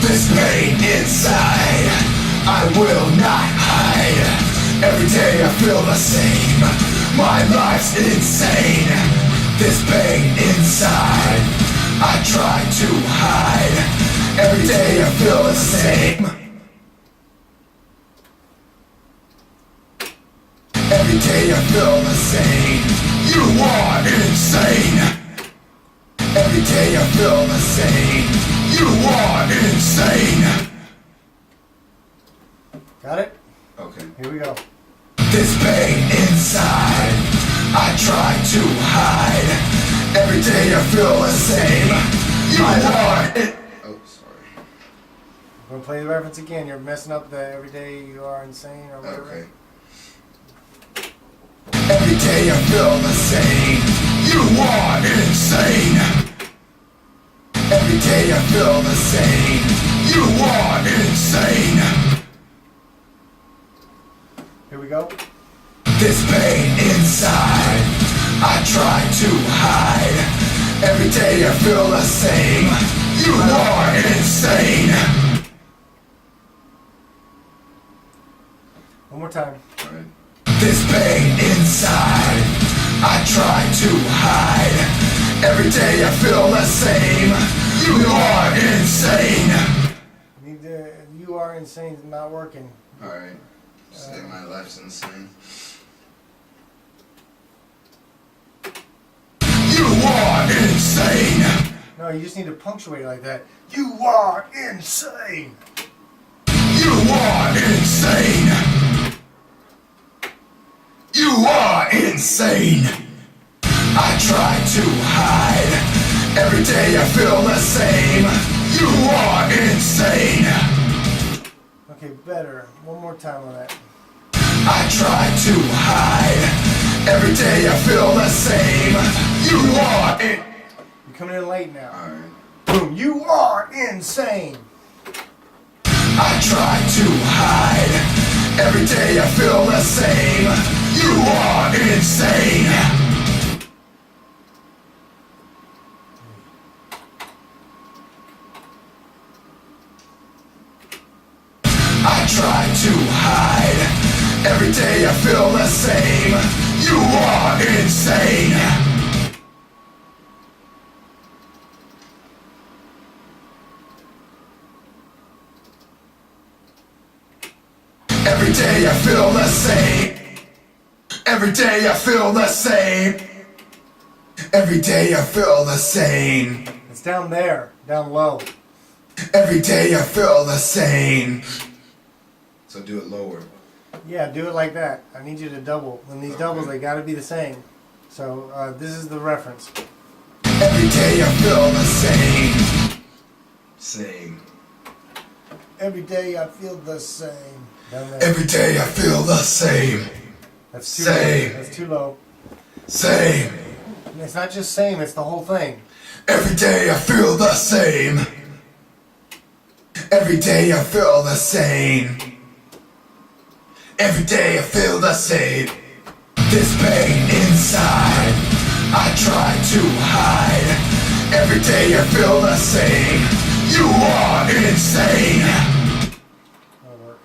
This pain inside, I will not hide. Every day I feel the same. My life's insane. This pain inside, I try to hide. Every day I feel the same. Every day I feel the same. You are insane. Every day I feel the same. You are insane. Got it? Okay. Here we go. This pain inside, I try to hide. Every day I feel the same. You are. Oh, sorry. I'm going to play the reference again. You're messing up the "Everyday You Are Insane" or whatever. Okay. Every day I feel the same. You are insane. Every day I feel the same. You are insane. Here we go. This pain inside, I try to hide. Every day I feel the same. You are insane. One more time. This pain inside, I try to hide. Every day I feel the same. You are insane. "You Are Insane" is not working. Alright. Say my life's insane. You are insane. No, you just need to punctuate it like that. "You are insane." You are insane. You are insane. I try to hide. Every day I feel the same. You are insane. Okay, better. One more time on that. I try to hide. Every day I feel the same. You are in. You're coming in late now. Alright. Boom. You are insane. I try to hide. Every day I feel the same. You are insane. I try to hide. Every day I feel the same. You are insane. Every day I feel the same. Every day I feel the same. Every day I feel the same. It's down there. Down low. Every day I feel the same. So do it lower. Yeah, do it like that. I need you to double. When these doubles, they gotta be the same. So, this is the reference. Every day I feel the same. Same. Every day I feel the same. Down there. Every day I feel the same. That's too Same. low. That's too low. Same. And it's not just same, it's the whole thing. Every day I feel the same. Every day I feel the same. Every day I feel the same. This pain inside, I try to hide. Every day I feel the same. You are insane. That'll work.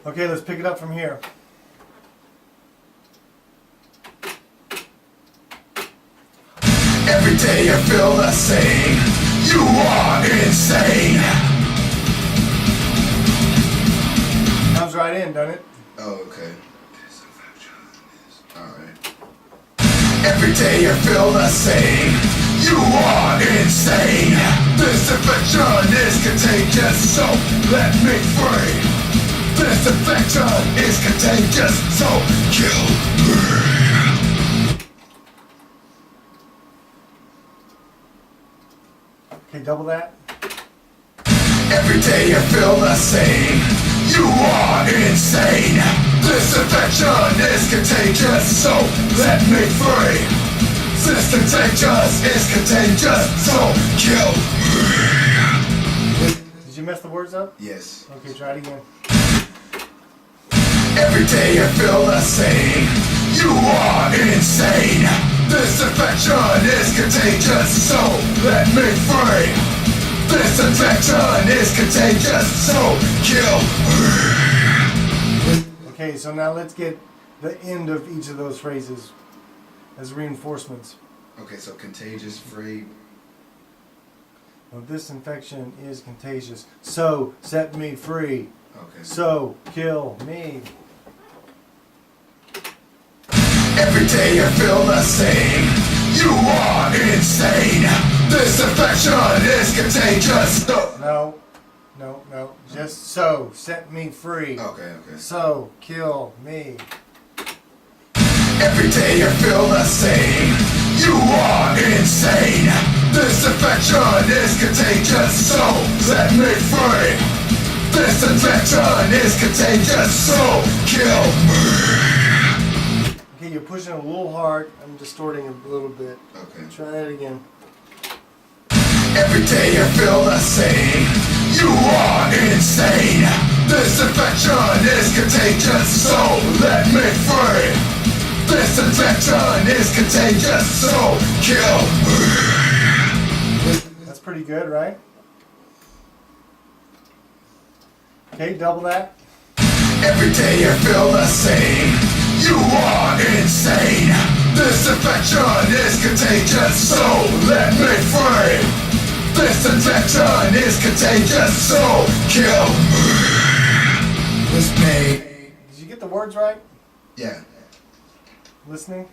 Okay, let's pick it up from here. Every day I feel the same. You are insane. Comes right in, doesn't it? Oh, okay. Alright. Every day I feel the same. You are insane. This infection is contagious, so let me free. This infection is contagious, so kill me. Okay, double that. Every day I feel the same. You are insane. This infection is contagious, so let me free. This contagious is contagious, so kill me. Did you mess the words up? Yes. Okay, try it again. Every day I feel the same. You are insane. This infection is contagious, so let me free. This infection is contagious, so kill me. Okay, so now let's get the end of each of those phrases as reinforcements. Okay, so contagious, free. Well, this infection is contagious, so set me free. Okay. So kill me. Every day I feel the same. You are insane. This infection is contagious. No, no, no. Just so set me free. Okay, okay. So kill me. Every day I feel the same. You are insane. This infection is contagious, so set me free. This infection is contagious, so kill me. Okay, you're pushing a little hard. I'm distorting a little bit. Okay. Try that again. Every day I feel the same. You are insane. This infection is contagious, so let me free. This infection is contagious, so kill me. That's pretty good, right? Okay, double that. Every day I feel the same. You are insane. This infection is contagious, so let me free. This infection is contagious, so kill me. This pain. Did you get the words right? Yeah. Listening?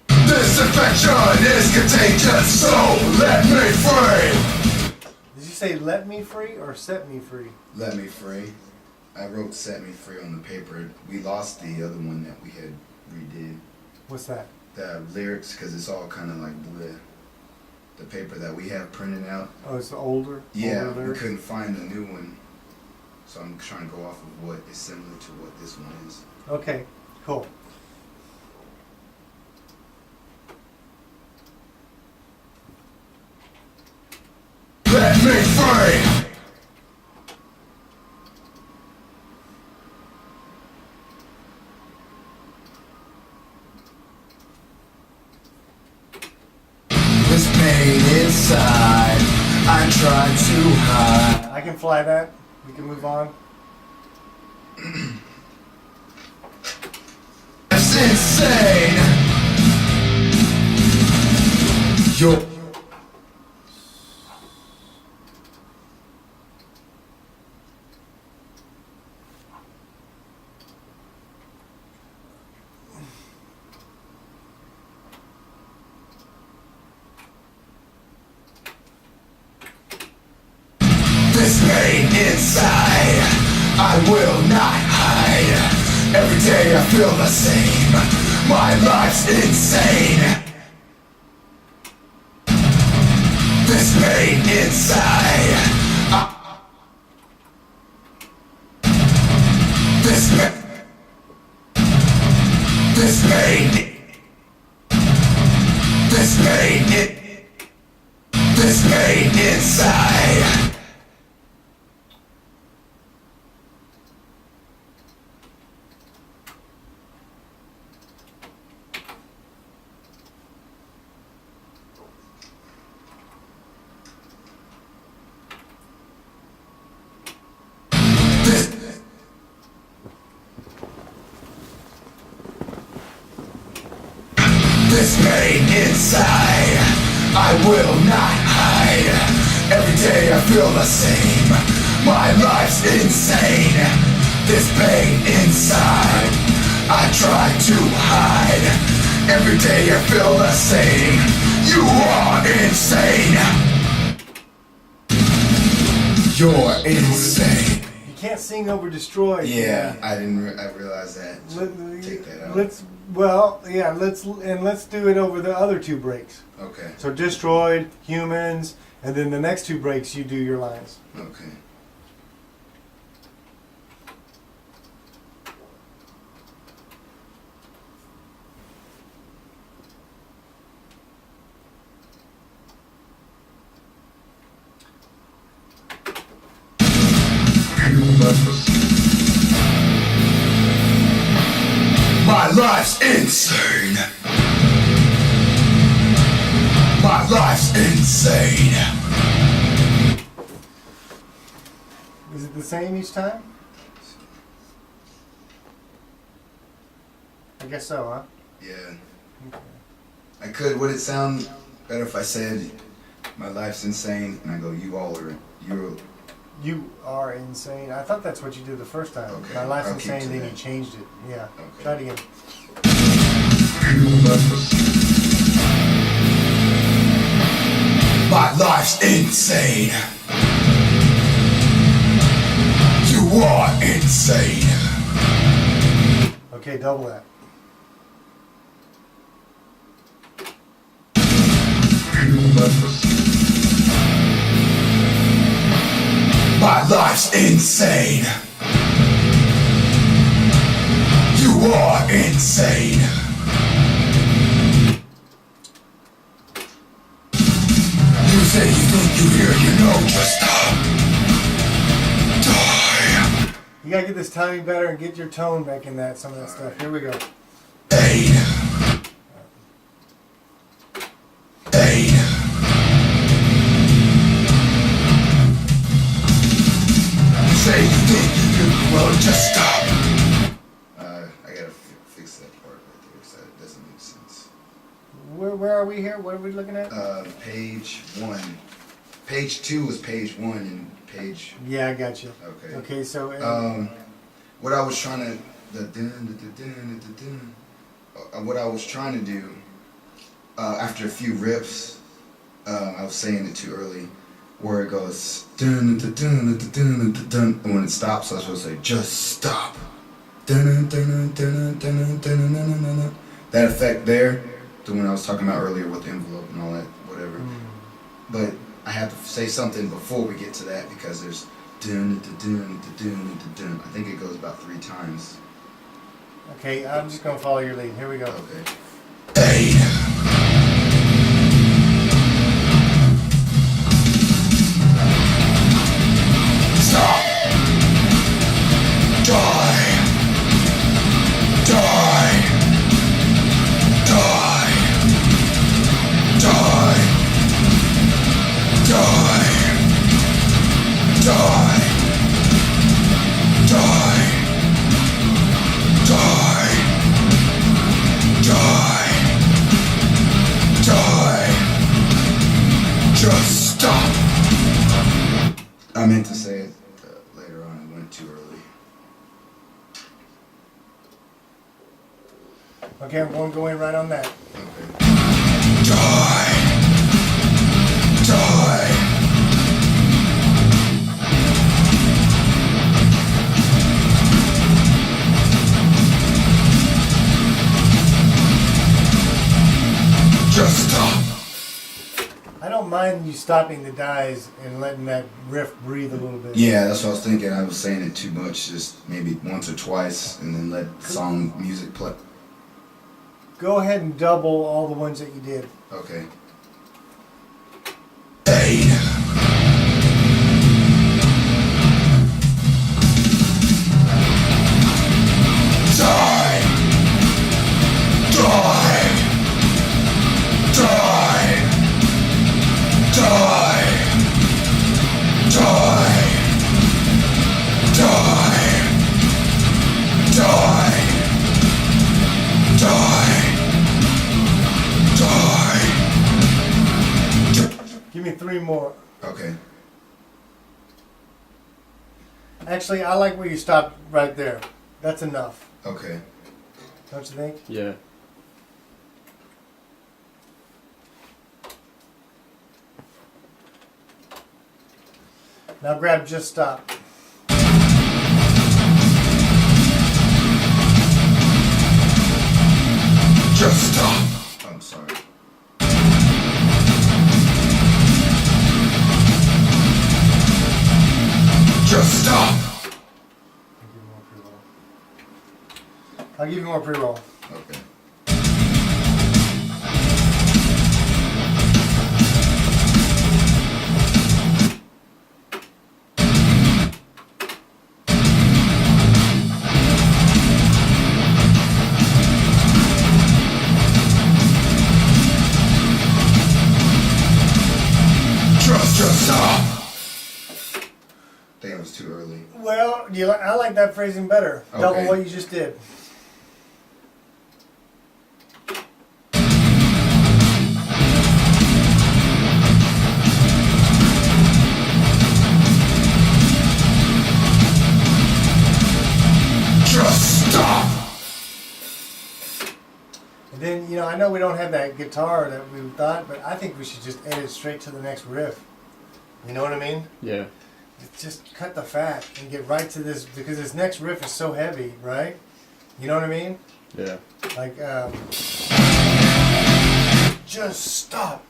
This infection is contagious, so let me free. Did you say let me free or set me free? Let Me Free. I wrote Set Me Free on the paper. We lost the other one that we had redid. What's that? The lyrics, because it's all kind of like the paper that we have printed out. Oh, it's the older? Yeah, older we lyrics? couldn't find the new one. So I'm trying to go off of what is similar to what this one is. Okay, cool. Let me free! This pain inside, I try to hide. I can fly that. We can move on. It's insane. Yo. This pain inside, I will not hide. Every day I feel the same. My life's insane. This pain inside. This pain. This pain. This pain. This pain inside. This pain inside, I will not hide. Every day I feel the same. My life's insane. This pain inside, I try to hide. Every day I feel the same. You are insane. You're insane. You can't sing over Destroy. Yeah, I didn't. I realized that. Take that out. Let's do it over the other two breaks. Okay. So Destroyed, Humans, and then the next two breaks you do your lines. Okay. My life's insane. My life's insane. Is it the same each time? I guess so, huh? Yeah. I could. Would it sound better if I said, "My life's insane," and I go, "You all are. You're." You are insane. I thought that's what you did the first time. Okay, My life's I'll keep insane, to then that. you changed it. Yeah. Okay. Try it again. My life's insane. You are insane. Okay, double that. My life's insane. You are insane. You say you think you hear, you know, just die. You gotta get this timing better and get your tone back in that, some of that stuff. Here we go. Pain. Pain. You say you think you do, well, just stop. I gotta fix that part right there, so it doesn't make sense. Where are we here? What are we looking at? Page 1. Page 2 was page 1, and page. Yeah, I got you. Okay. Okay, so What I was trying to. What I was trying to do, after a few riffs, I was saying it too early. where it goes dun dun dun dun dun dun dun, and when it stops, I was supposed to say just stop. Dun dun dun dun dun dun dun dun dun. That effect there, the one I was talking about earlier with the envelope and all that, whatever. But I have to say something before we get to that because there's dun dun dun dun dun dun. I think it goes about 3 times. Okay, I'm just gonna follow your lead. Here we go. Okay. Fade. Stop. Die. Die. Die. Die. Die. Die. Die. Die. Die. Die. Just stop. I meant to say it later on. It went too early. Okay, I'm going to go in right on that. Okay. Die. Die. Just stop. I don't mind you stopping the dies and letting that riff breathe a little bit. Yeah, that's what I was thinking. I was saying it too much. Just maybe once or twice, and then let song music play. Go ahead and double all the ones that you did. Okay. Fade. Die. Die. Die. Die. Die. Die. Die. Die. Give me 3 more. Okay. Actually, I like where you stopped right there. That's enough. Okay. Don't you think? Yeah. Now grab just stop. Just stop. I'm sorry. Just stop. I'll give you more pre-roll. Okay. Just stop. I think it was too early. Well, I like that phrasing better. Double Okay. what you just did. Just stop. And then, I know we don't have that guitar that we thought, but I think we should just edit straight to the next riff. You know what I mean? Yeah. Just cut the fat and get right to this, because this next riff is so heavy, right? You know what I mean? Yeah. Like, just stop.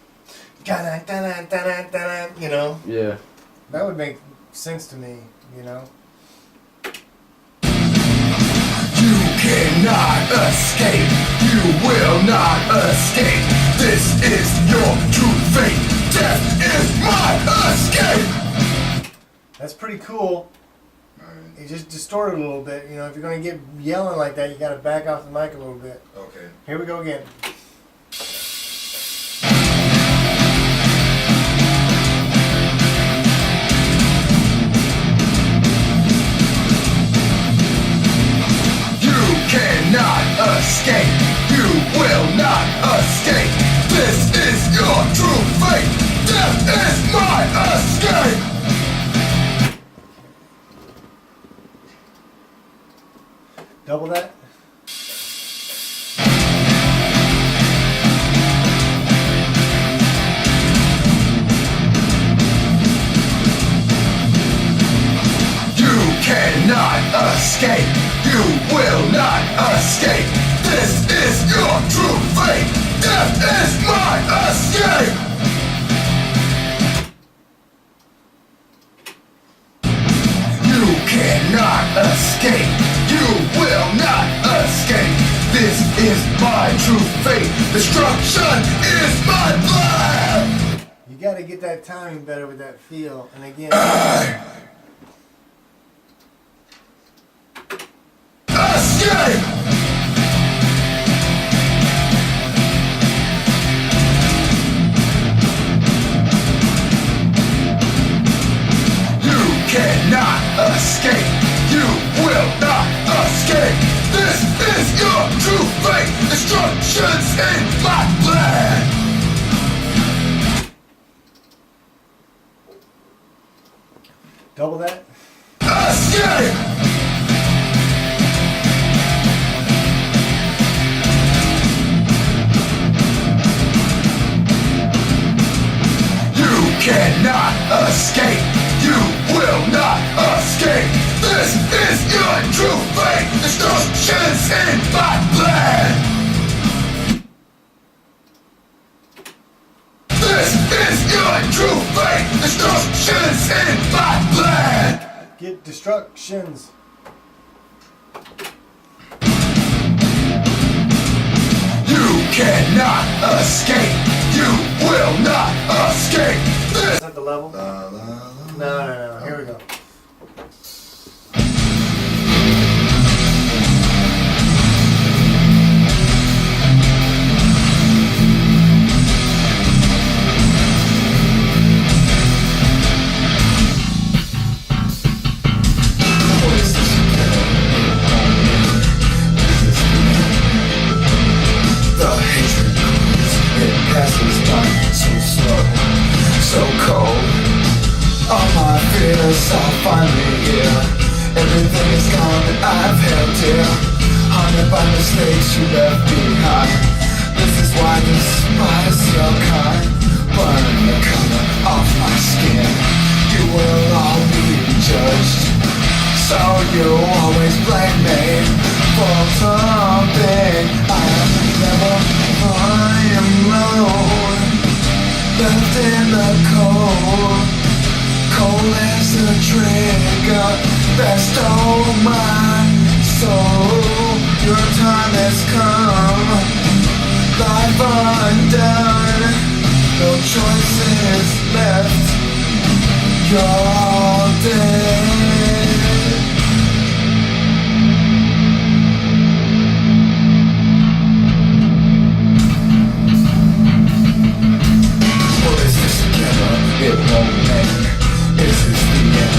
Da-da, da-da, da-da, da-da, Yeah. That would make sense to me, You cannot escape. You will not escape. This is your true fate. Death is my escape. That's pretty cool. Alright. It just distorted a little bit. If you're going to get yelling like that, you got to back off the mic a little bit. Okay. Here we go again. You cannot escape. You will not escape. This is your true fate. Death is my escape. Double that. escape. You will not escape. This is your true fate. Death is my escape. You cannot escape. You will not escape. This is my true fate. Destruction is my plan. You gotta get that timing better with that feel. And again, Escape! You cannot escape. You will not escape. This is your true fate. Destruction's in my plan. double that. Escape! You cannot escape. You will not escape. This is your true fate. Destruction's in my plan. This is your true fate. Destruction's in my plan. Get destructions. You cannot escape. You will not escape. This Is that the level? No. Here we go. The hatred grows, it passes by so slow, so cold. All my fears are finally here. Everything is gone that I've held dear. Haunted by mistakes you left behind. This is why I despise your kind. Burn the color off my skin. You will all be judged. So you always blame me for something I never I am alone. Left in the cold. Cold as a trigger that stole my soul. Your time has come. Life undone. No choices left. You're all dead. It won't end. Is this the end?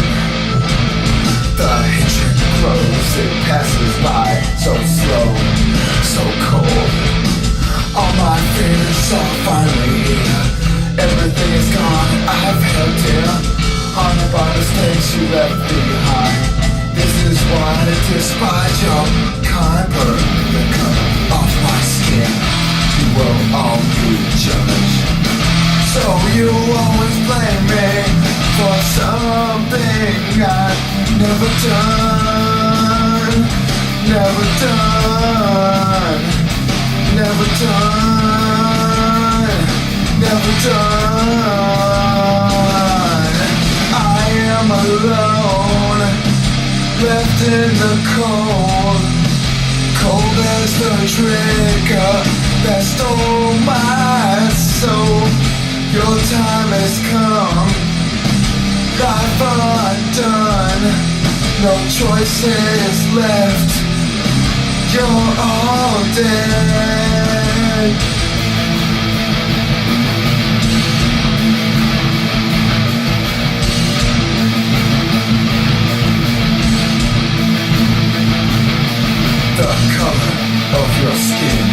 The hatred grows, it passes by so slow, so cold. All my fears are finally here. Everything is gone, I've held dear. Haunted by mistakes you left behind. This is why I despise your kind. Burn the color off my skin. You will all be judged. So you always blame me for something I've never done. Never done. Never done. Never done. I am alone, left in the cold. Cold as the trigger that stole my soul. Your time has come. Life undone. No choices left. You're all dead. The color of your skin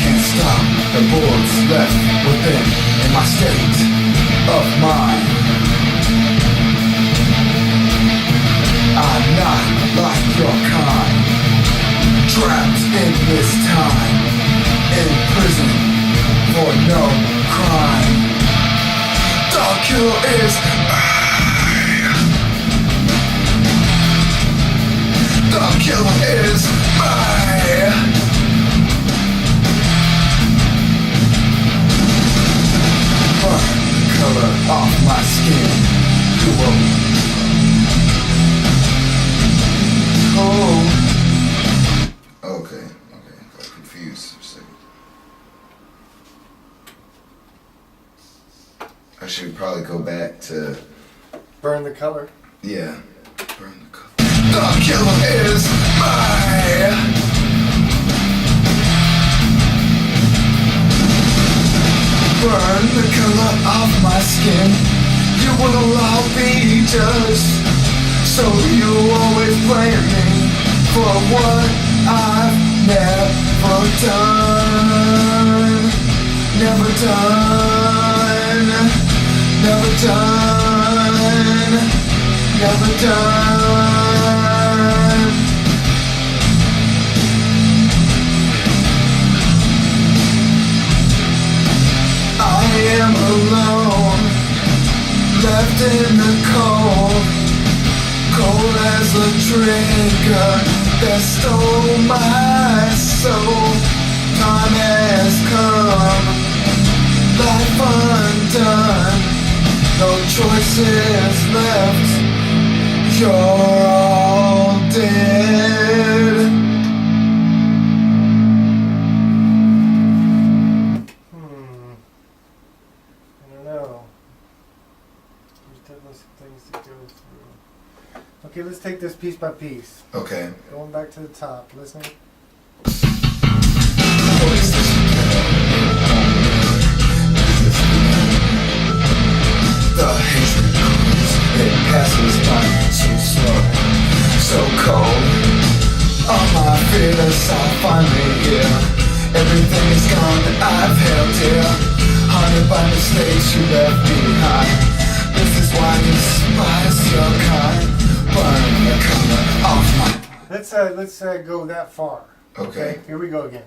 can't stop the bullets left within. In my state of mind, I'm not like your kind. Trapped in this time, in prison for no crime. The cure is I. confused for a second. I should probably go back to, Burn the color. yeah, burn the color. The killer is mine. Burn the color of my skin. You will all be judged. So you always blame me for what I've never done. Never done. Never done. Never done. I am alone, left in the cold, cold as a trigger that stole my soul. Time has come, life undone, no choices left, you're all dead. I don't know. There's definitely some things to go through. Okay, let's take this piece by piece. Okay. Going back to the top, listening. The hatred grows, it passes by so slow, so cold. All my fears are finally here. Everything is gone that I've held dear. Haunted by mistakes you left behind. This is why I despise your kind. Burn the color off my... Let's go that far. Okay. Here we go again.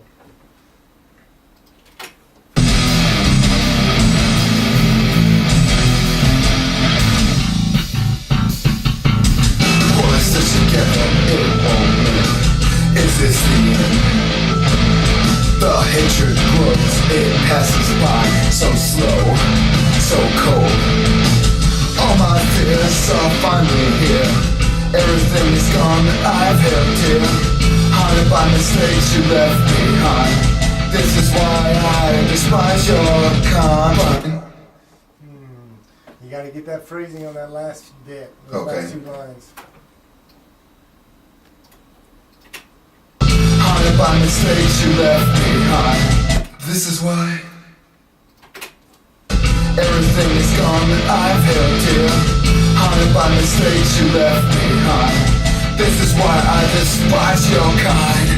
Pull us together, it won't move. Is this the end? The hatred grows, it passes by so slow, so cold. All my fears are finally here. Everything is gone that I've held dear. Haunted by mistakes you left behind. This is why I despise your kind. You got to get that phrasing on that last bit, those Okay. last two lines. Haunted by mistakes you left behind. This is why everything is gone that I've held dear. Haunted by mistakes you left behind. This is why I despise your kind.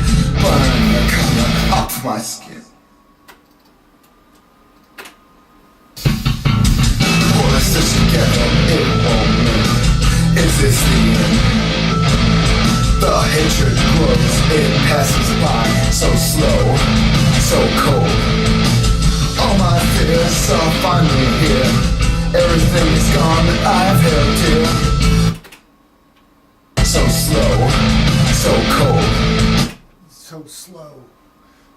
Burn the color off my skin. Pull us together, it won't move. Is this the end? The hatred grows, it passes by so slow, so cold. All my fears are finally here. Everything is gone that I've held dear. So slow, so cold. So slow,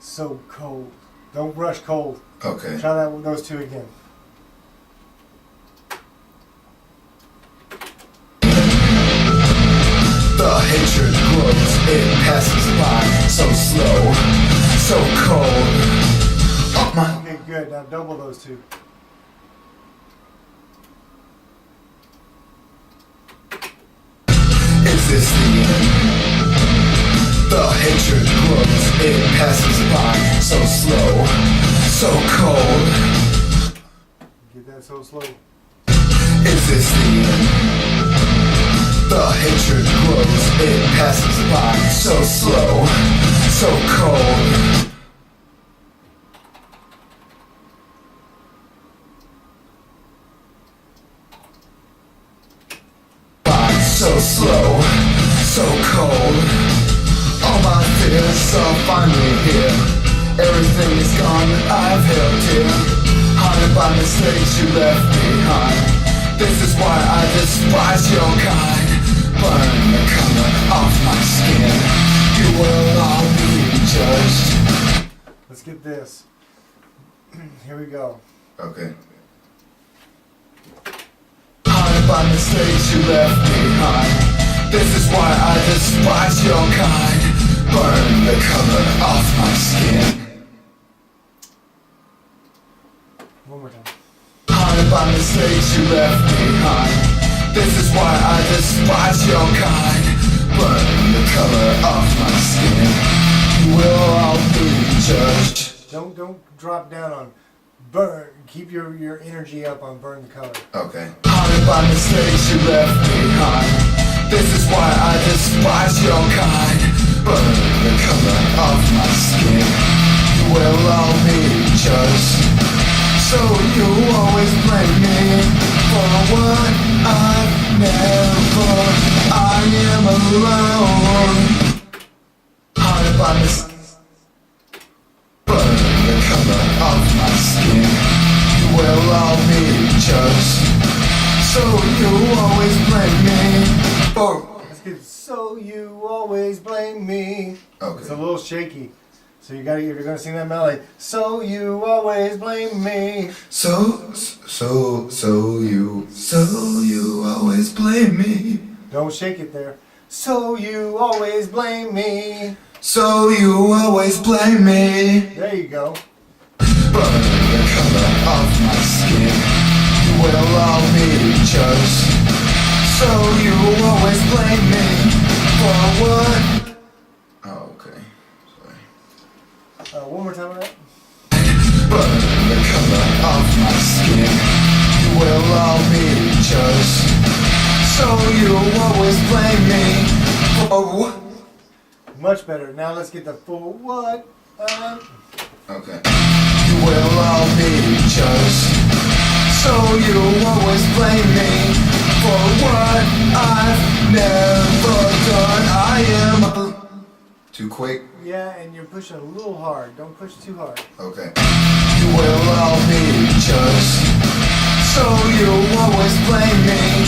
so cold. Don't rush cold. Okay. Try that with those two again. The hatred grows, it passes by so slow, so cold. Oh my. Okay, good. Now double those two. Is this the end? The hatred grows, it passes by so slow, so cold. Get that so slow. Is this the end? The hatred grows, it passes by so slow, so cold. By so slow, so cold. All my fears are finally here. Everything is gone that I've held dear. Haunted by mistakes you left behind. This is why I despise your kind. Burn the color off my skin. You will all be judged. Let's get this. Here we go. Okay. Haunted by mistakes you left behind. This is why I despise your kind. Burn the color off my skin. by mistakes you left behind. This is why I despise your kind. Burn the color of my skin. You will all be judged. Don't drop down on burn. Keep your energy up on burn the color. Okay. Haunted by mistakes you left behind. This is why I despise your kind. Burn the color of my skin. You will all be judged. So you always blame me for what I've never. I am alone. Haunted by mistakes. Burn the color of my skin. You will all be judged. So you always blame me for. That's good. So you always blame me. Okay. It's a little shaky. So you gotta, if you're gonna sing that melody, so you always blame me. So you always blame me. Don't shake it there. So you always blame me. So you always blame me. There you go. Burn the color of my skin. You will all be judged. So you always blame me for what? Oh, okay. Sorry. One more time on that. Burn the color of my skin. You will all be judged. So you always blame me for what? Much better. Now let's get the full what? Okay. You will all be judged. So you always blame me for what I've never done. I am Too quick? Yeah, and you're pushing a little hard. Don't push too hard. Okay. You will all be judged. So you always blame me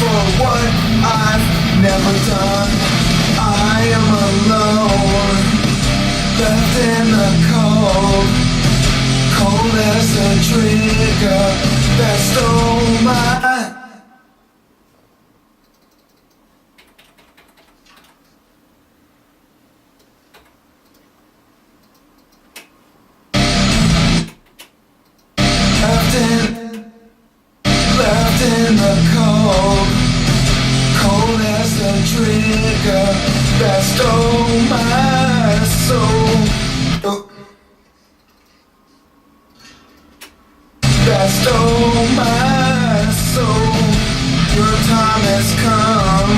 for what I've never done. I am alone, left in the cold, cold as a trigger that stole my. Left in the cold, cold as the trigger that stole my soul. Oh. That stole my soul. Your time has come.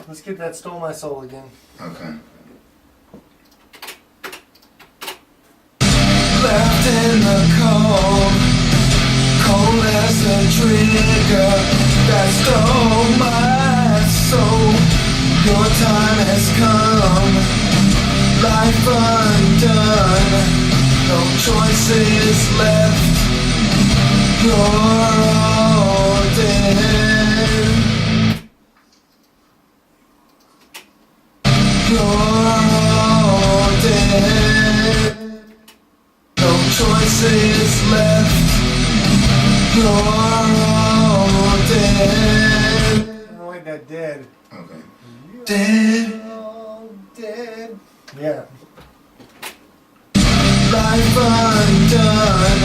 Let's get that stole my soul again. Okay. Left in the cold, cold as a trigger that stole my soul. Your time has come, life undone, no choices left. You're all dead. You're all dead. No choices left. You're all dead. I don't like that dead. Okay. Dead. You're all dead. Yeah. Life undone.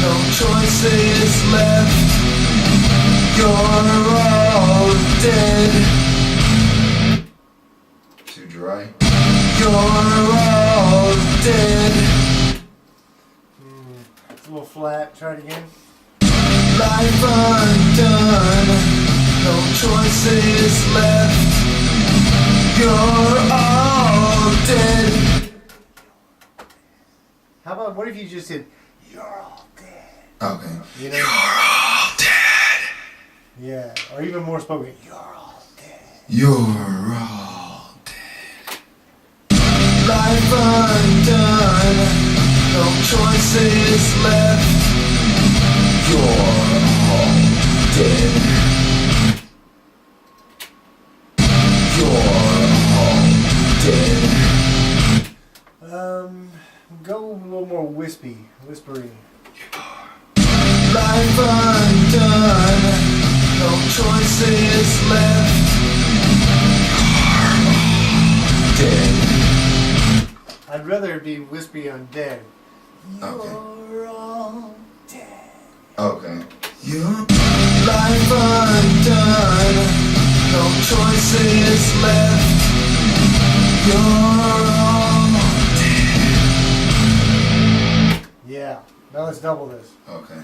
No choices left. You're all dead. Too dry? You're all dead. It's a little flat. Try it again. Life undone. No choices left. You're all dead. How about what if you just said, "You're all dead"? Okay. You know? You're all dead. Yeah. Or even more spoken. You're all dead. You're all dead. Life undone. No choices left. You're all dead. You're all dead. Go a little more whispery. Life undone. No choices left. You're all dead. I'd rather it be wispy on dead. You're all dead. Okay. Your life undone, no choices left. You're all dead. Yeah. Now let's double this. Okay.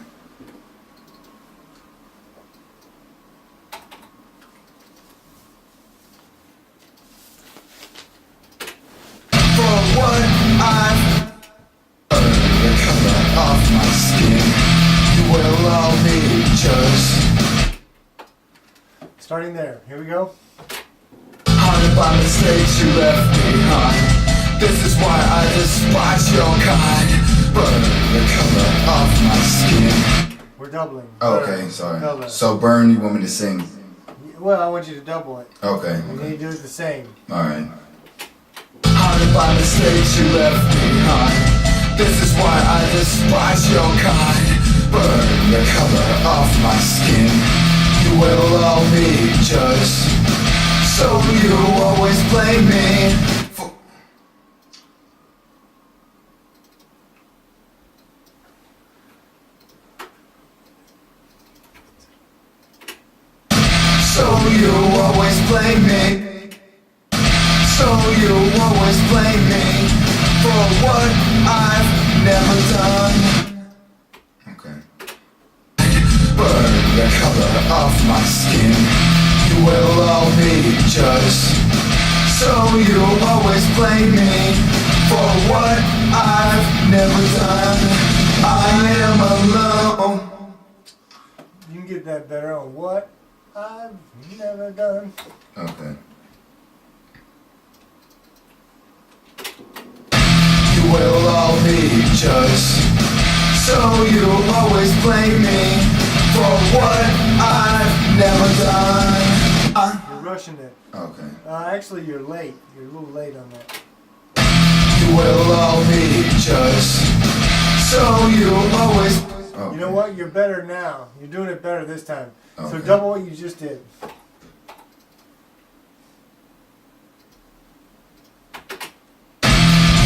For what I've earned the color of my skin, you will all be just Starting there. Here we go. haunted by mistakes you left behind. This is why I despise your kind. Burn the color of my skin. We're doubling. Okay, Burn, sorry. color. So burn, you want me to sing? Well, I want you to double it. Okay. And then you do it the same. Alright. Haunted by mistakes you left behind. This is why I despise your kind. Burn the color of my skin. You will all be judged. So you always blame me for. So you always blame me. So you always blame me for what I've never done. Okay. Burn the color of my skin. You will all be judged. So you always blame me for what I've never done. I am alone. You can get that better on what I've never done. Okay. You will all be judged. So you always blame me for what I've never done. You're rushing it. Okay. Actually, you're late. You're a little late on that. You will all be judged. So you always. Okay. You know what? You're better now. You're doing it better this time. So Okay. double what you just did.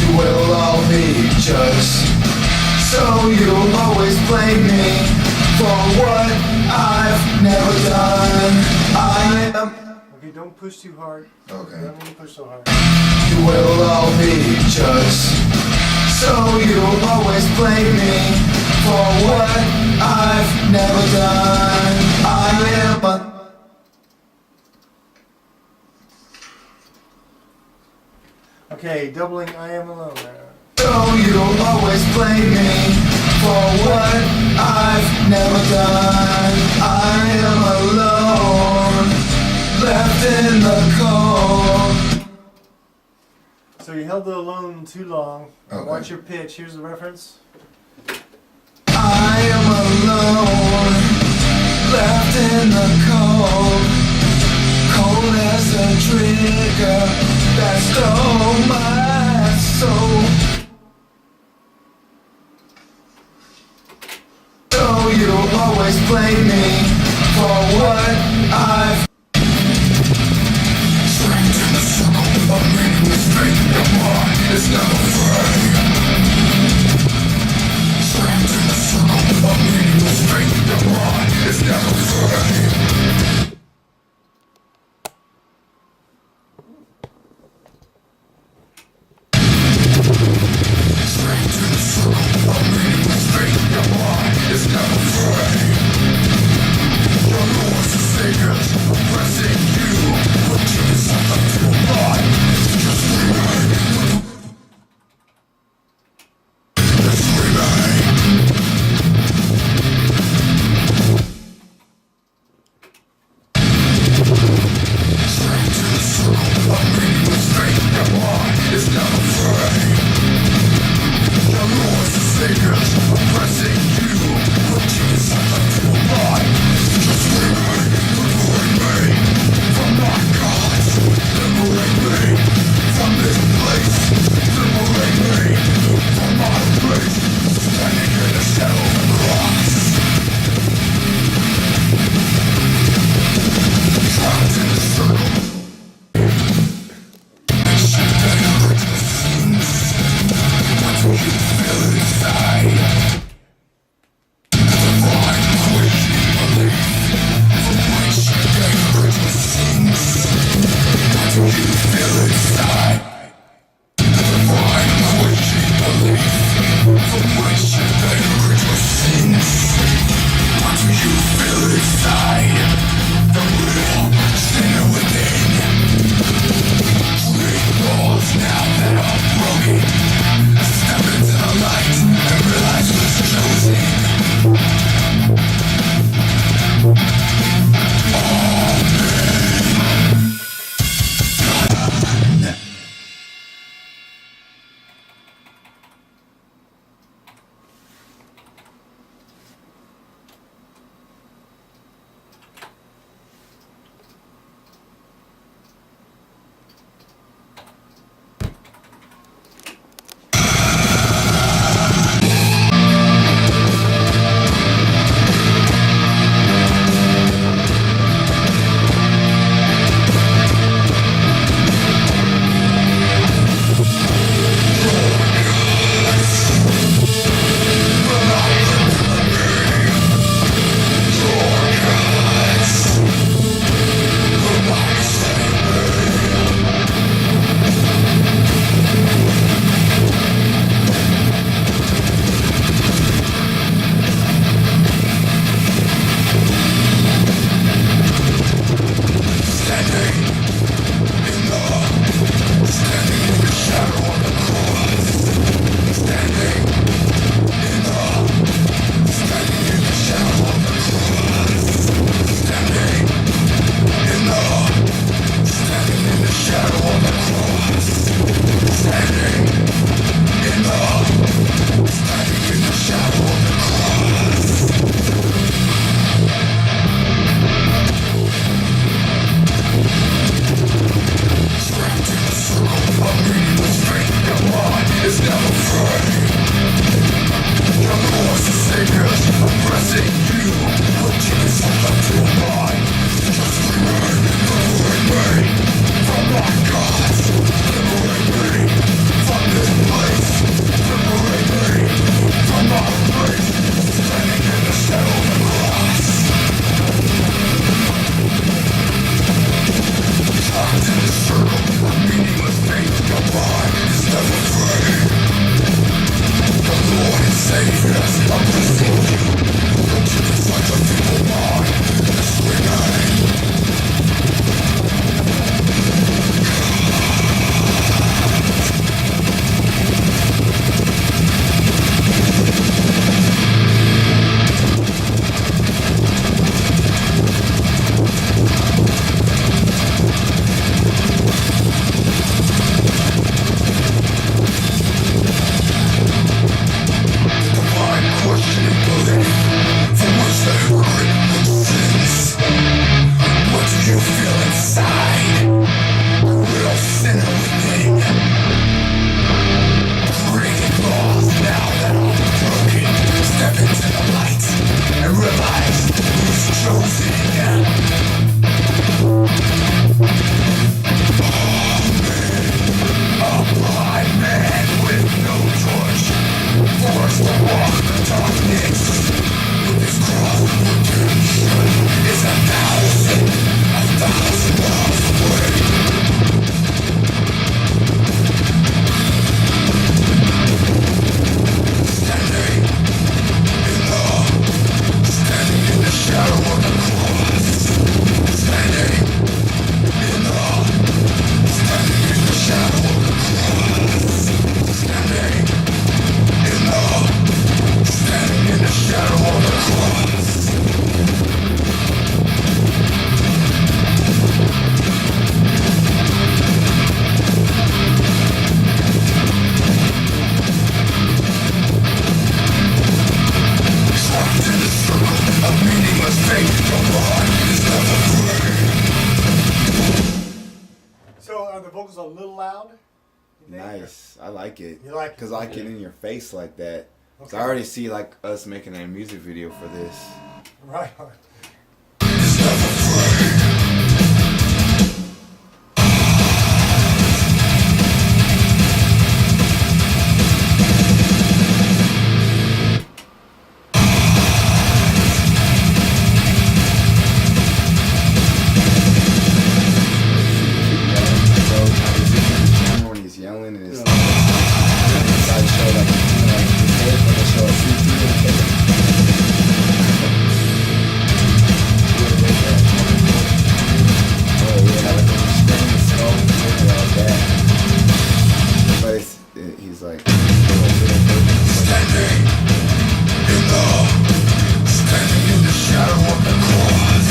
You will all be judged. So you always blame me for what I've never done. I am. Okay, don't push too hard. Okay. Don't need to push so hard. You will all be judged. So you always blame me for what I've never done. I am a. Okay, doubling I am alone. So you always blame me for what I've never done. I am alone, left in the cold. So you held the alone too long. Okay. Watch your pitch. Here's the reference. I am alone, left in the cold, cold as a trigger that stole my soul. So you always blame me for what I've. Strength in the circle of meaningless fate. Your mind is never free. Strength in the circle of meaningless fate. Your mind is never free. Strength in the circle of meaningless fate. Your mind is never free. Your lords and saviors oppressing you. Put yourself up to a lie. Just remain. Just remain. Strength in the circle of meaningless fate. Your mind is never free. Your lords and saviors oppressing you. Put yourself up to a lie. Just remain. Liberate me from my gods. Liberate me from this place. Liberate me from my place. Standing in the shadow of the rocks. Trapped in the circle. Shit that hurt the scenes. What do you feel inside? vocals a little loud? Nice. I like it. You like it? Because I like it in your face like that. Okay. So I already see like us making a music video for this. Right. When he's yelling and it's inside show like his head for the show oh yeah, like when he's screaming so like that. But he's like Standing in the shadow of the cross.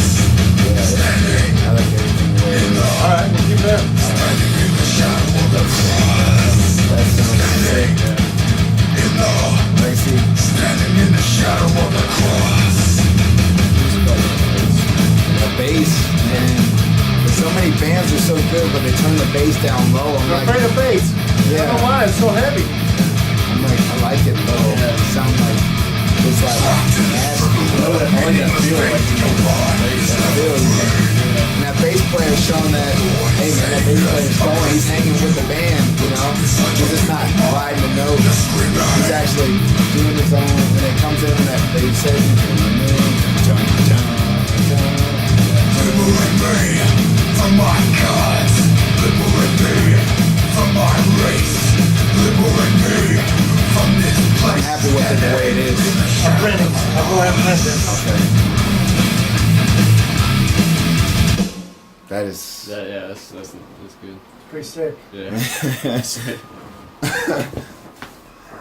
yeah, I like everything the way it is. Alright, we'll keep that. Standing in the shadow of the cross. That sounds sick. Like see, Standing in the shadow of the cross. the bass, man. So many bands are so good, but they turn the bass down low. I'm I'm like, afraid of bass. I yeah. don't know why, it's so heavy. I'm like, I like it low. It sounds like it's like nasty. I like that feel like And that bass player showing that, hey man, that bass player's going, he's hanging with the band, you know? He's just not riding the note. He's actually doing his own, and it comes in that bass section. Liberate me from my gods. Liberate me from my race. Liberate me from this I'm place. happy with it the way it is. I'm printing. I'll go ahead and print it. That is. yeah, that's good. Pretty sick. Yeah.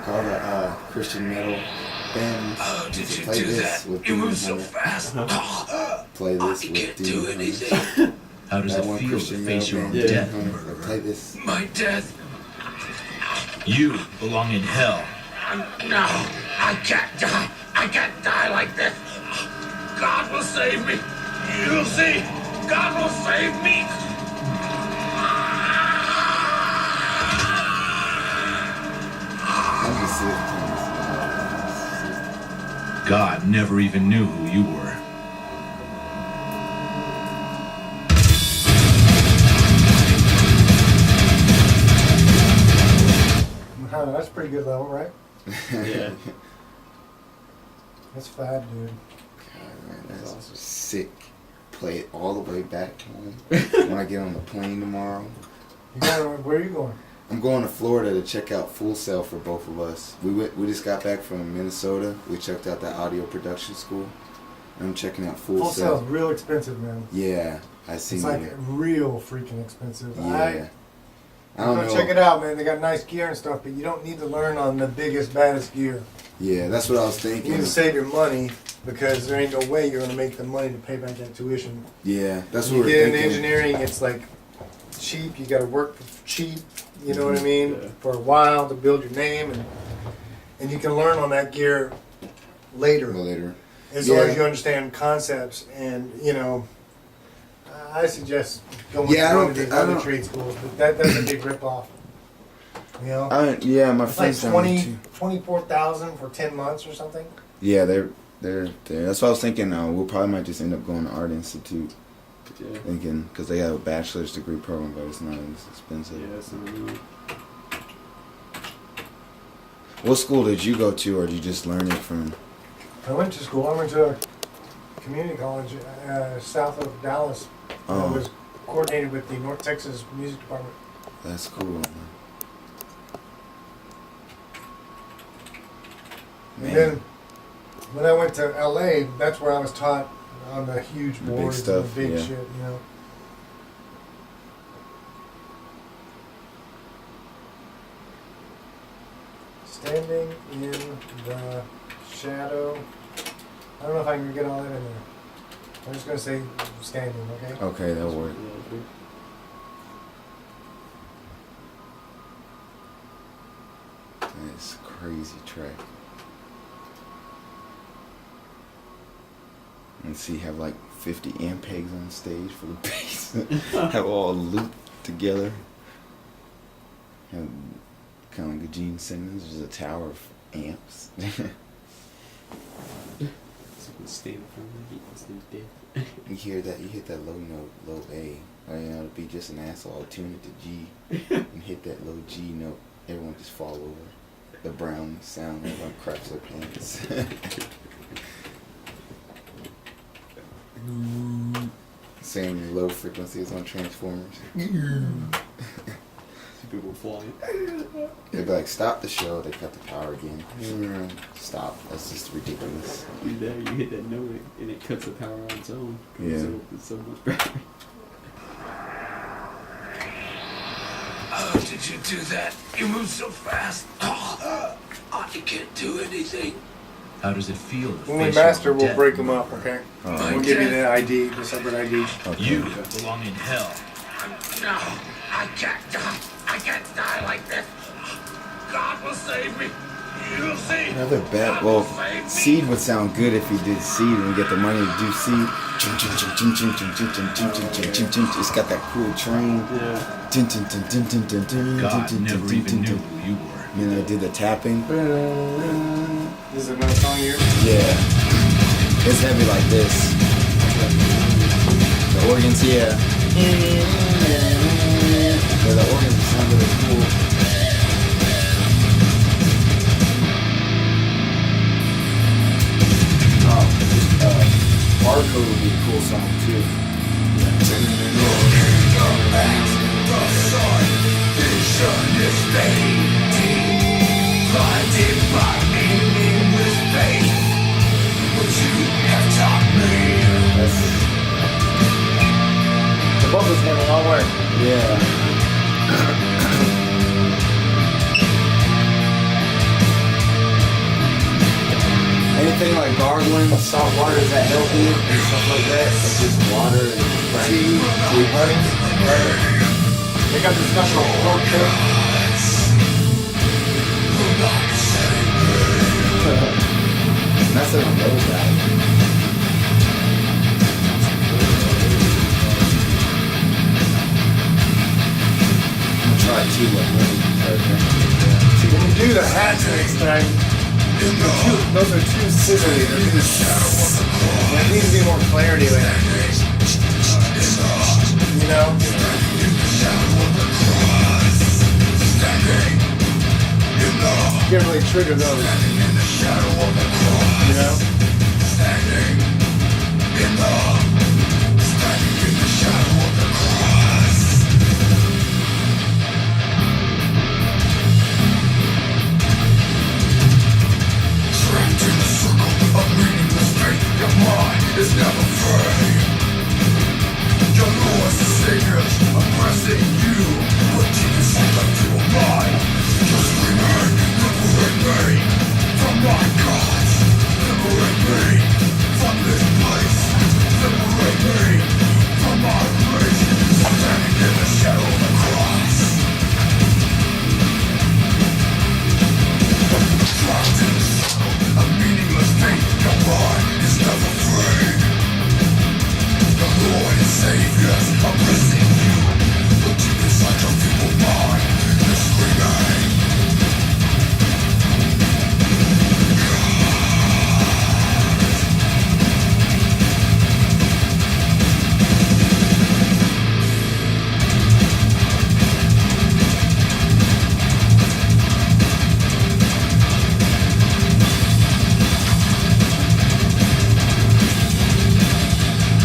Call the Christian metal band. How did to you play do this that? with You Demon move so Hunter. fast. Play I this with can't do Demon Hunter. anything. How does That it one feel to Christian face your metal own band. death? Demon Hunter. Play this. My death. You belong in hell. No, I can't die. I can't die like this. God will save me. You'll see. God will save me. God never even knew who you were. That's a pretty good level, right? Yeah. That's fab, dude. God, man, that's awesome. sick. Play it all the way back home when I get on the plane tomorrow. Where are you going? I'm going to Florida to check out Full Sail for both of us. We just got back from Minnesota. We checked out that audio production school. I'm checking out Full Full Sail. Sail's real expensive, man. Yeah, I seen It's like it. real freaking expensive. Yeah. I don't Go know. check it out, man. They got nice gear and stuff, but you don't need to learn on the biggest, baddest gear. Yeah, that's what I was You need thinking. to save your money because there ain't no way you're gonna make the money to pay back that tuition. Yeah, that's When what you we're get into thinking. engineering, it's like cheap. You got to work cheap. You know what I mean? Yeah. For a while to build your name, and you can learn on that gear later, Later. as long Yeah. as you understand concepts. And you know, I suggest going Yeah, I to don't one of these thi- I other don't- trade schools, but that's a big ripoff. You know, Yeah, my it's like friends told me too. 24,000 for 10 months or something. Yeah, they're there. That's what I was thinking. We'll probably might just end up going to Art Institute, Yeah. thinking because they have a bachelor's degree program, but it's not as expensive. Yeah, so really. What school did you go to, or did you just learn it from? I went to school. I went to a community college south of Dallas. I Oh. was coordinated with the North Texas Music Department. That's cool. And then when I went to LA, that's where I was taught on the huge The big boards stuff, and the big yeah. shit, you know. Standing in the shadow. I don't know if I can get all that in there. I'm just gonna say standing, okay? Okay, that'll work. Yeah, That's a crazy track. And see, have like 50 amp pegs on stage for the bass. Have all looped together. Have kind of like a Gene Simmons. There's a tower of amps. So you can stand in front of the heat and stand dead. You hear that? You hit that low note, low A. Or, you know, to be just an asshole, tune it to G, and hit that low G note. Everyone just fall over. The brown sound. Everyone craps their pants. Same low frequencies on Transformers. See people flying. They'd be like, stop the show. They cut the power again. Stop. That's just ridiculous. You hit that note and it cuts the power on its own. Yeah. It's so much better. How did you do that? You move so fast. I can't do anything. How does it feel to When we face your master, own we'll death? break them up, okay? Oh. We'll give you the ID, the separate ID. Okay. You belong in hell. No, I can't die. I can't die like this. God will save me. You'll see. Another bet. God Well, will save me. Seed would sound good if he did Seed and we get the money to do Seed. Chim, chim, chim, chim, chim, chim, chim, chim, chim, chim, chim, chim, chim. It's got that cool train. Yeah. Dun, dun, dun, dun, dun, dun, dun, God dun, dun, never dun, even dun, knew dun. who you were. And then I did the tapping. This is another song here. Yeah. It's heavy like this. The organs, yeah. Yeah, the organs sound really cool. Barcode would be a cool song too. The vocals came a long way. Yeah. Anything like gargling, salt water, does that help you? And stuff like that? It's just water and tea, honey. They got this stuff called throat coat. That's it on those guys. I'm gonna try tea with me. See, when you do the hats next time, those are too sizzly. There needs to be more clarity there. You know? You can't really trigger those. You know? Trapped in the circle of meaningless pain, your mind is never free. Your lords and saviors oppressing you, but deep inside of your mind, just remain. Liberate me from my gods. Liberate me from this place. Liberate me from my race. Standing in the shadow of the cross. Trapped in the circle of meaningless pain, your mind is never free. The Lord and Saviors oppressing you, but deep inside your feeble mind, you're screaming.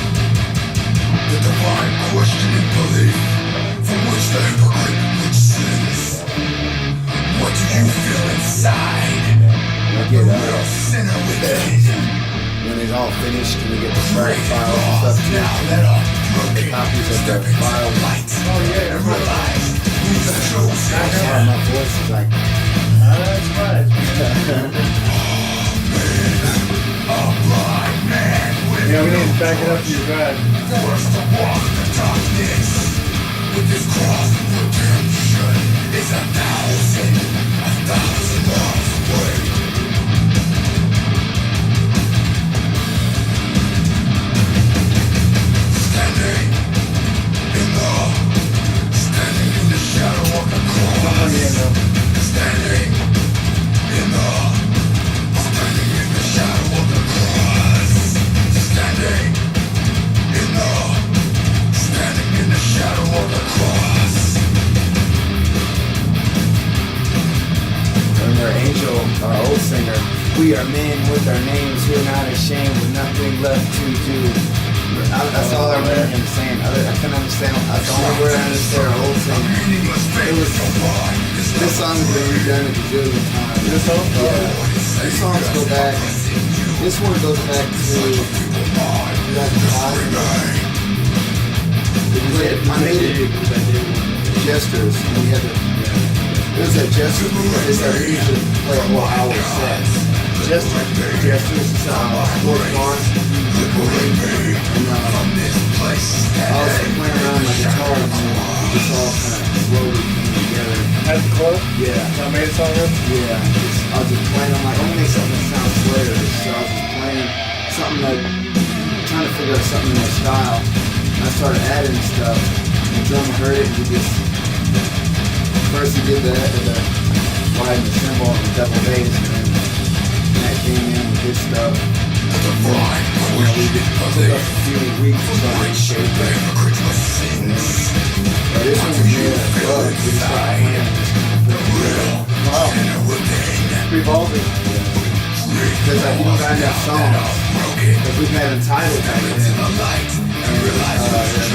The divine questioning belief from which the hypocrite which sins. What do you feel inside? The real sinner within. When it's all finished, can we get the smart files and stuff too? Now let our broken Copies of the file. light Oh, yeah. and realize who's the chosen. Sorry, my voice is like. That's fine. A blind man with Yeah, we need to back it up to your drive. forced to walk the darkness. With his cross, redemption is 1,000 miles away. Standing in the shadow of the cross. Standing in the shadow of the cross. Standing in the shadow of the cross. Remember Angel, our old singer. We are men with our names, we're not ashamed, with nothing left to do. That's all I remember him saying. I couldn't understand. That's the only word I understand. Our old singer. It was this song has been redone a gazillion times. This song? Yeah. These songs go back. This one goes back to 2005. I made it Jesters. And we had to. It was at Jesters. It's that we used to play a whole hour set. Jesters is Fort Farm. And I was playing around my guitar and this all kind of slowly came together. At the club? Yeah. I made a song up? Yeah, I was just playing. I'm like, I'm gonna make something that sounds Slayer. So I was just playing something that, trying to figure out something in their style. And I started adding stuff. And the drummer heard it, and he just first he did the widen the cymbal and the double bass, and then Matt came in with his stuff. We took a few weeks to try to shape it. But this one's made a club. We just started playing. Wow. Pretty ballsy. Because I even got enough songs. Because we've had a title back then. And there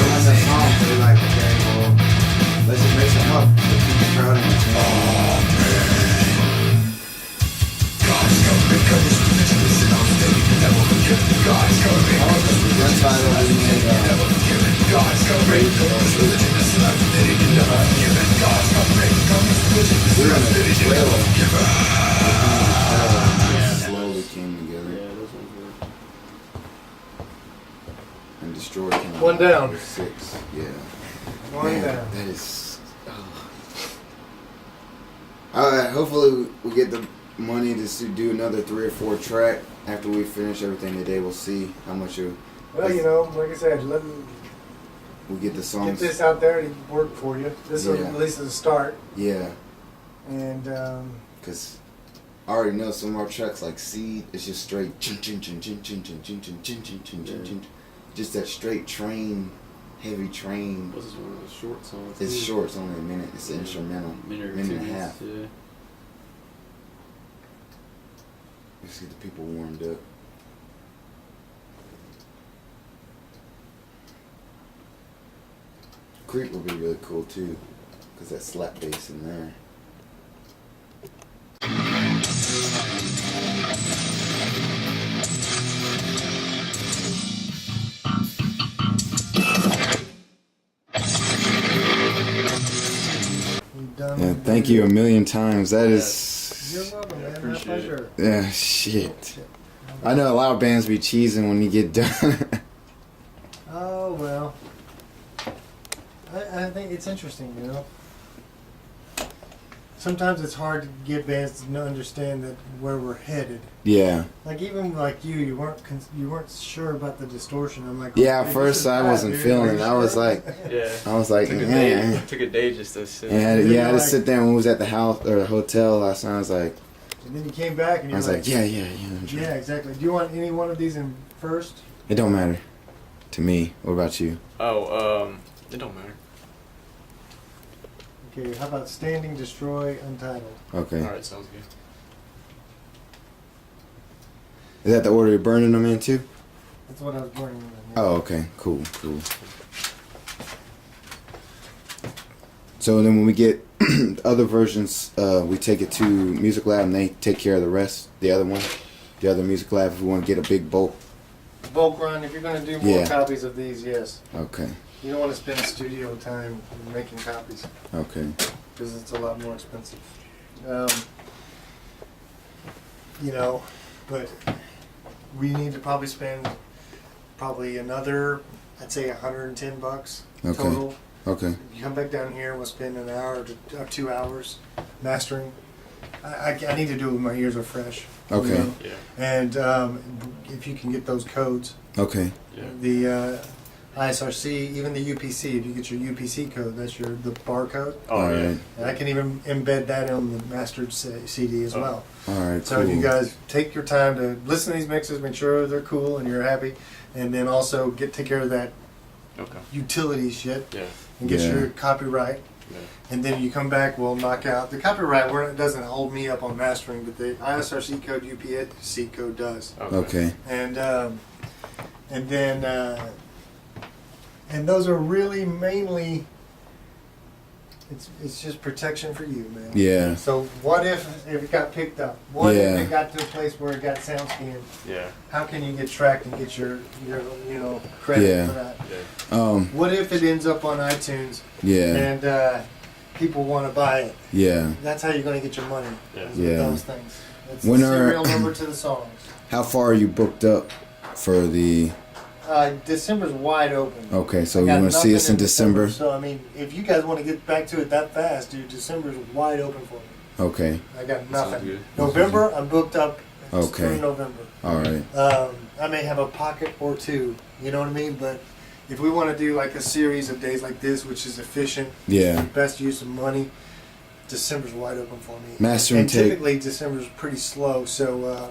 wasn't enough songs. So we're like, okay, well, let's just make some up. Let's keep the crowd entertained. One title we made we're in a trailer. Slowly came together. Yeah, those ones were. And Destroy came out. One down. 6, yeah. One Man, down. that is. Alright, hopefully we get the money to do another 3 or 4 track. After we finish everything today, we'll see how much Well, you know, like I said, let me we get the get songs. this out there and work for you. This will Yeah. at least is a start. Yeah. And Cause I already know some of our tracks like Seed, it's just straight chin chin chin chin chin chin chin chin chin chin chin chin chin. Just that straight train, heavy train. This is one of those short songs. It's too. short, it's only a minute. It's instrumental. Minute or Minute two and a minutes, half. Yeah. Let's get the people warmed up. Creep will be really cool too, cause that slap bass in there. we've done. Yeah, thank you a million times. That You're is, welcome, man. My Appreciate pleasure. yeah, shit. I know a lot of bands be cheesing when you get done. Oh well. I think it's interesting, you know. Sometimes it's hard to get bands to understand that where we're headed. Yeah. Like even like you weren't sure about the distortion. I'm like, Yeah, okay, at first this is I bad, wasn't dude. feeling Are it. you I was sure? like, Yeah. Took Took a day just to sit. And I had, Then yeah, I had you're to sit there when we was at the house or the hotel last night. I was like, and then you came back and I you're was like, yeah, yeah, yeah. yeah, exactly. Do you want any one of these in first? It don't matter to me. What about you? Oh, it don't matter. Okay, how about Standing Destroy Untitled? Okay. All right, sounds good. Is that the order you're burning them in too? That's what I was burning in. Oh, okay. Cool, cool. So then when we get other versions, we take it to Music Lab and they take care of the rest. The other one, the other Music Lab, if we want to get a big bulk. Bulk run, if you're going to do more Yeah. copies of these, yes. Okay, You don't want to spend studio time making copies okay. because it's a lot more expensive. You know, but we need to probably spend another, I'd say $110 Okay. total. Okay. If you come back down here, we'll spend an hour or 2 hours mastering. I need to do it when my ears are fresh. you Okay. know? Yeah. And if you can get those codes, Okay. Yeah. the ISRC, even the UPC, if you get your UPC code, that's the barcode. Oh, All yeah. right. And I can even embed that on the mastered CD as Oh. well. All right. So Cool. if you guys take your time to listen to these mixes, make sure they're cool and you're happy, and then also take care of that Okay. utility shit Yeah. and get Yeah. your copyright. Yeah. And then you come back, we'll knock out the copyright. It doesn't hold me up on mastering, but the ISRC code, UPC code does. Okay. And then and those are really mainly it's just protection for you, man. Yeah. So what if it got picked up? What Yeah. if it got to a place where it got sound scanned? Yeah. How can you get tracked and get your credit Yeah. for that? Yeah. What if it ends up on iTunes Yeah. and people want to buy it? Yeah. That's how you're going to get your money. Yeah. is with Yeah. Those things. It's When the are- serial number to the songs. How far are you booked up for the? December's wide open. Okay, so I you got want to see nothing us in December? So I mean, if you guys want to get back to it that fast, dude, December's wide open for me. Okay. I got Sounds nothing. good. November, I'm booked up Okay. through November. All right. I may have a pocket or two, you know what I mean? But if we want to do like a series of days like this, which is efficient, Yeah. best use of money, December's wide open for me. Mastering and take. typically December's pretty slow, so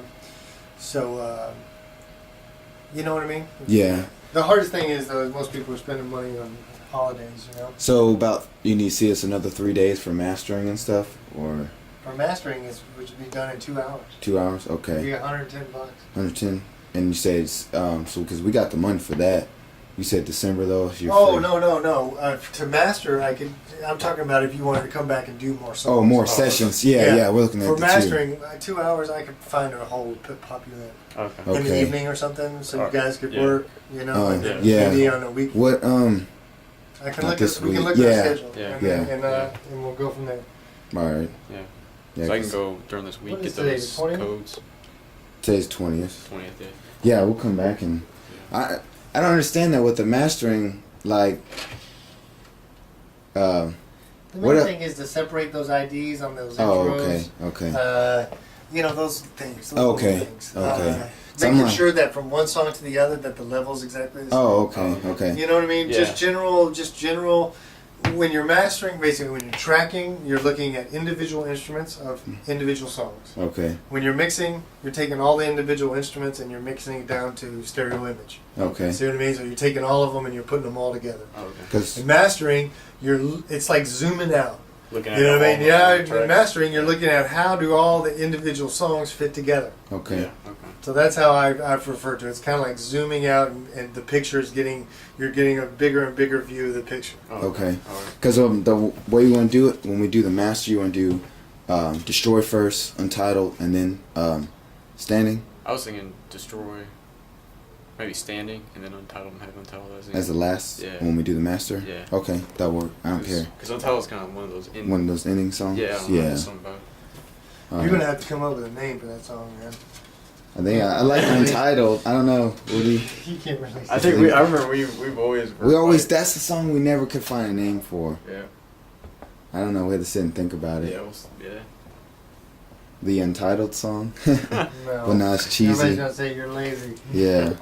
you know what I mean? Yeah. The hardest thing is though, is most people are spending money on holidays, you know. So about you need to see us another 3 days for mastering and stuff, or For mastering, which would be done in 2 hours. 2 hours? It'd Okay. be $110. 110. And you said it's, so because we got the money for that. You said December though. You're Oh free. no! To master, I'm talking about if you wanted to come back and do more songs. Oh, more sessions. Yeah, yeah. We're looking at For the mastering, 2 hours, I could find a hole to pop you in. Okay. Oh. In the Okay. evening or something, so you Alright. guys could Yeah. work. You know, Oh, and then yeah. maybe on a week. What I can not look this at we can week. look at Yeah. the schedule. Yeah. And, Yeah. and we'll go from there. All right. Yeah. Yeah. So I can 'cause go during this week, What get is today, those the 20th? codes. Today's 20th. 20th, yeah. Yeah, we'll come back and I don't understand that with the mastering, like The What main a- thing is to separate those IDs on those oh, intros. okay. You know, those things. Those Okay, little things. okay. So I'm Making like- sure that from one song to the other that the level's exactly the same. Oh, okay, okay. You know what I mean? Yeah. Just general when you're mastering, basically when you're tracking, you're looking at individual instruments of individual songs. Okay. When you're mixing, you're taking all the individual instruments and you're mixing it down to stereo image. Okay. See what I mean? So you're taking all of them and you're putting them all together. Oh, okay. Because In mastering, it's like zooming out. Looking at You know what I all mean? the Yeah, tracks. in mastering, you're looking at how do all the individual songs fit together. okay. Yeah. Okay. So that's how I've referred to it. It's kind of like zooming out, and the picture's you're getting a bigger and bigger view of the picture. Oh, Okay. All right. Because the way you want to do it, when we do the master, you want to do Destroy first, Untitled, and then Standing I was thinking destroy, maybe standing, and then untitled and have untitled as the last Yeah. when we do the master. Yeah. Okay, that work. I don't care. Because untitled is kind of one of those. One of those ending songs. Yeah. I don't know, Yeah. there's something about it. You're gonna have to come up with a name for that song, man. I think I like Untitled. I don't know. What do you? You can't really. I think I remember we've always. We always. like, That's the song we never could find a name for. Yeah. I don't know. We had to sit and think about it. Yeah. It was, yeah. The Untitled song. No. Well, now it's Everybody's cheesy. gonna say you're lazy. Yeah.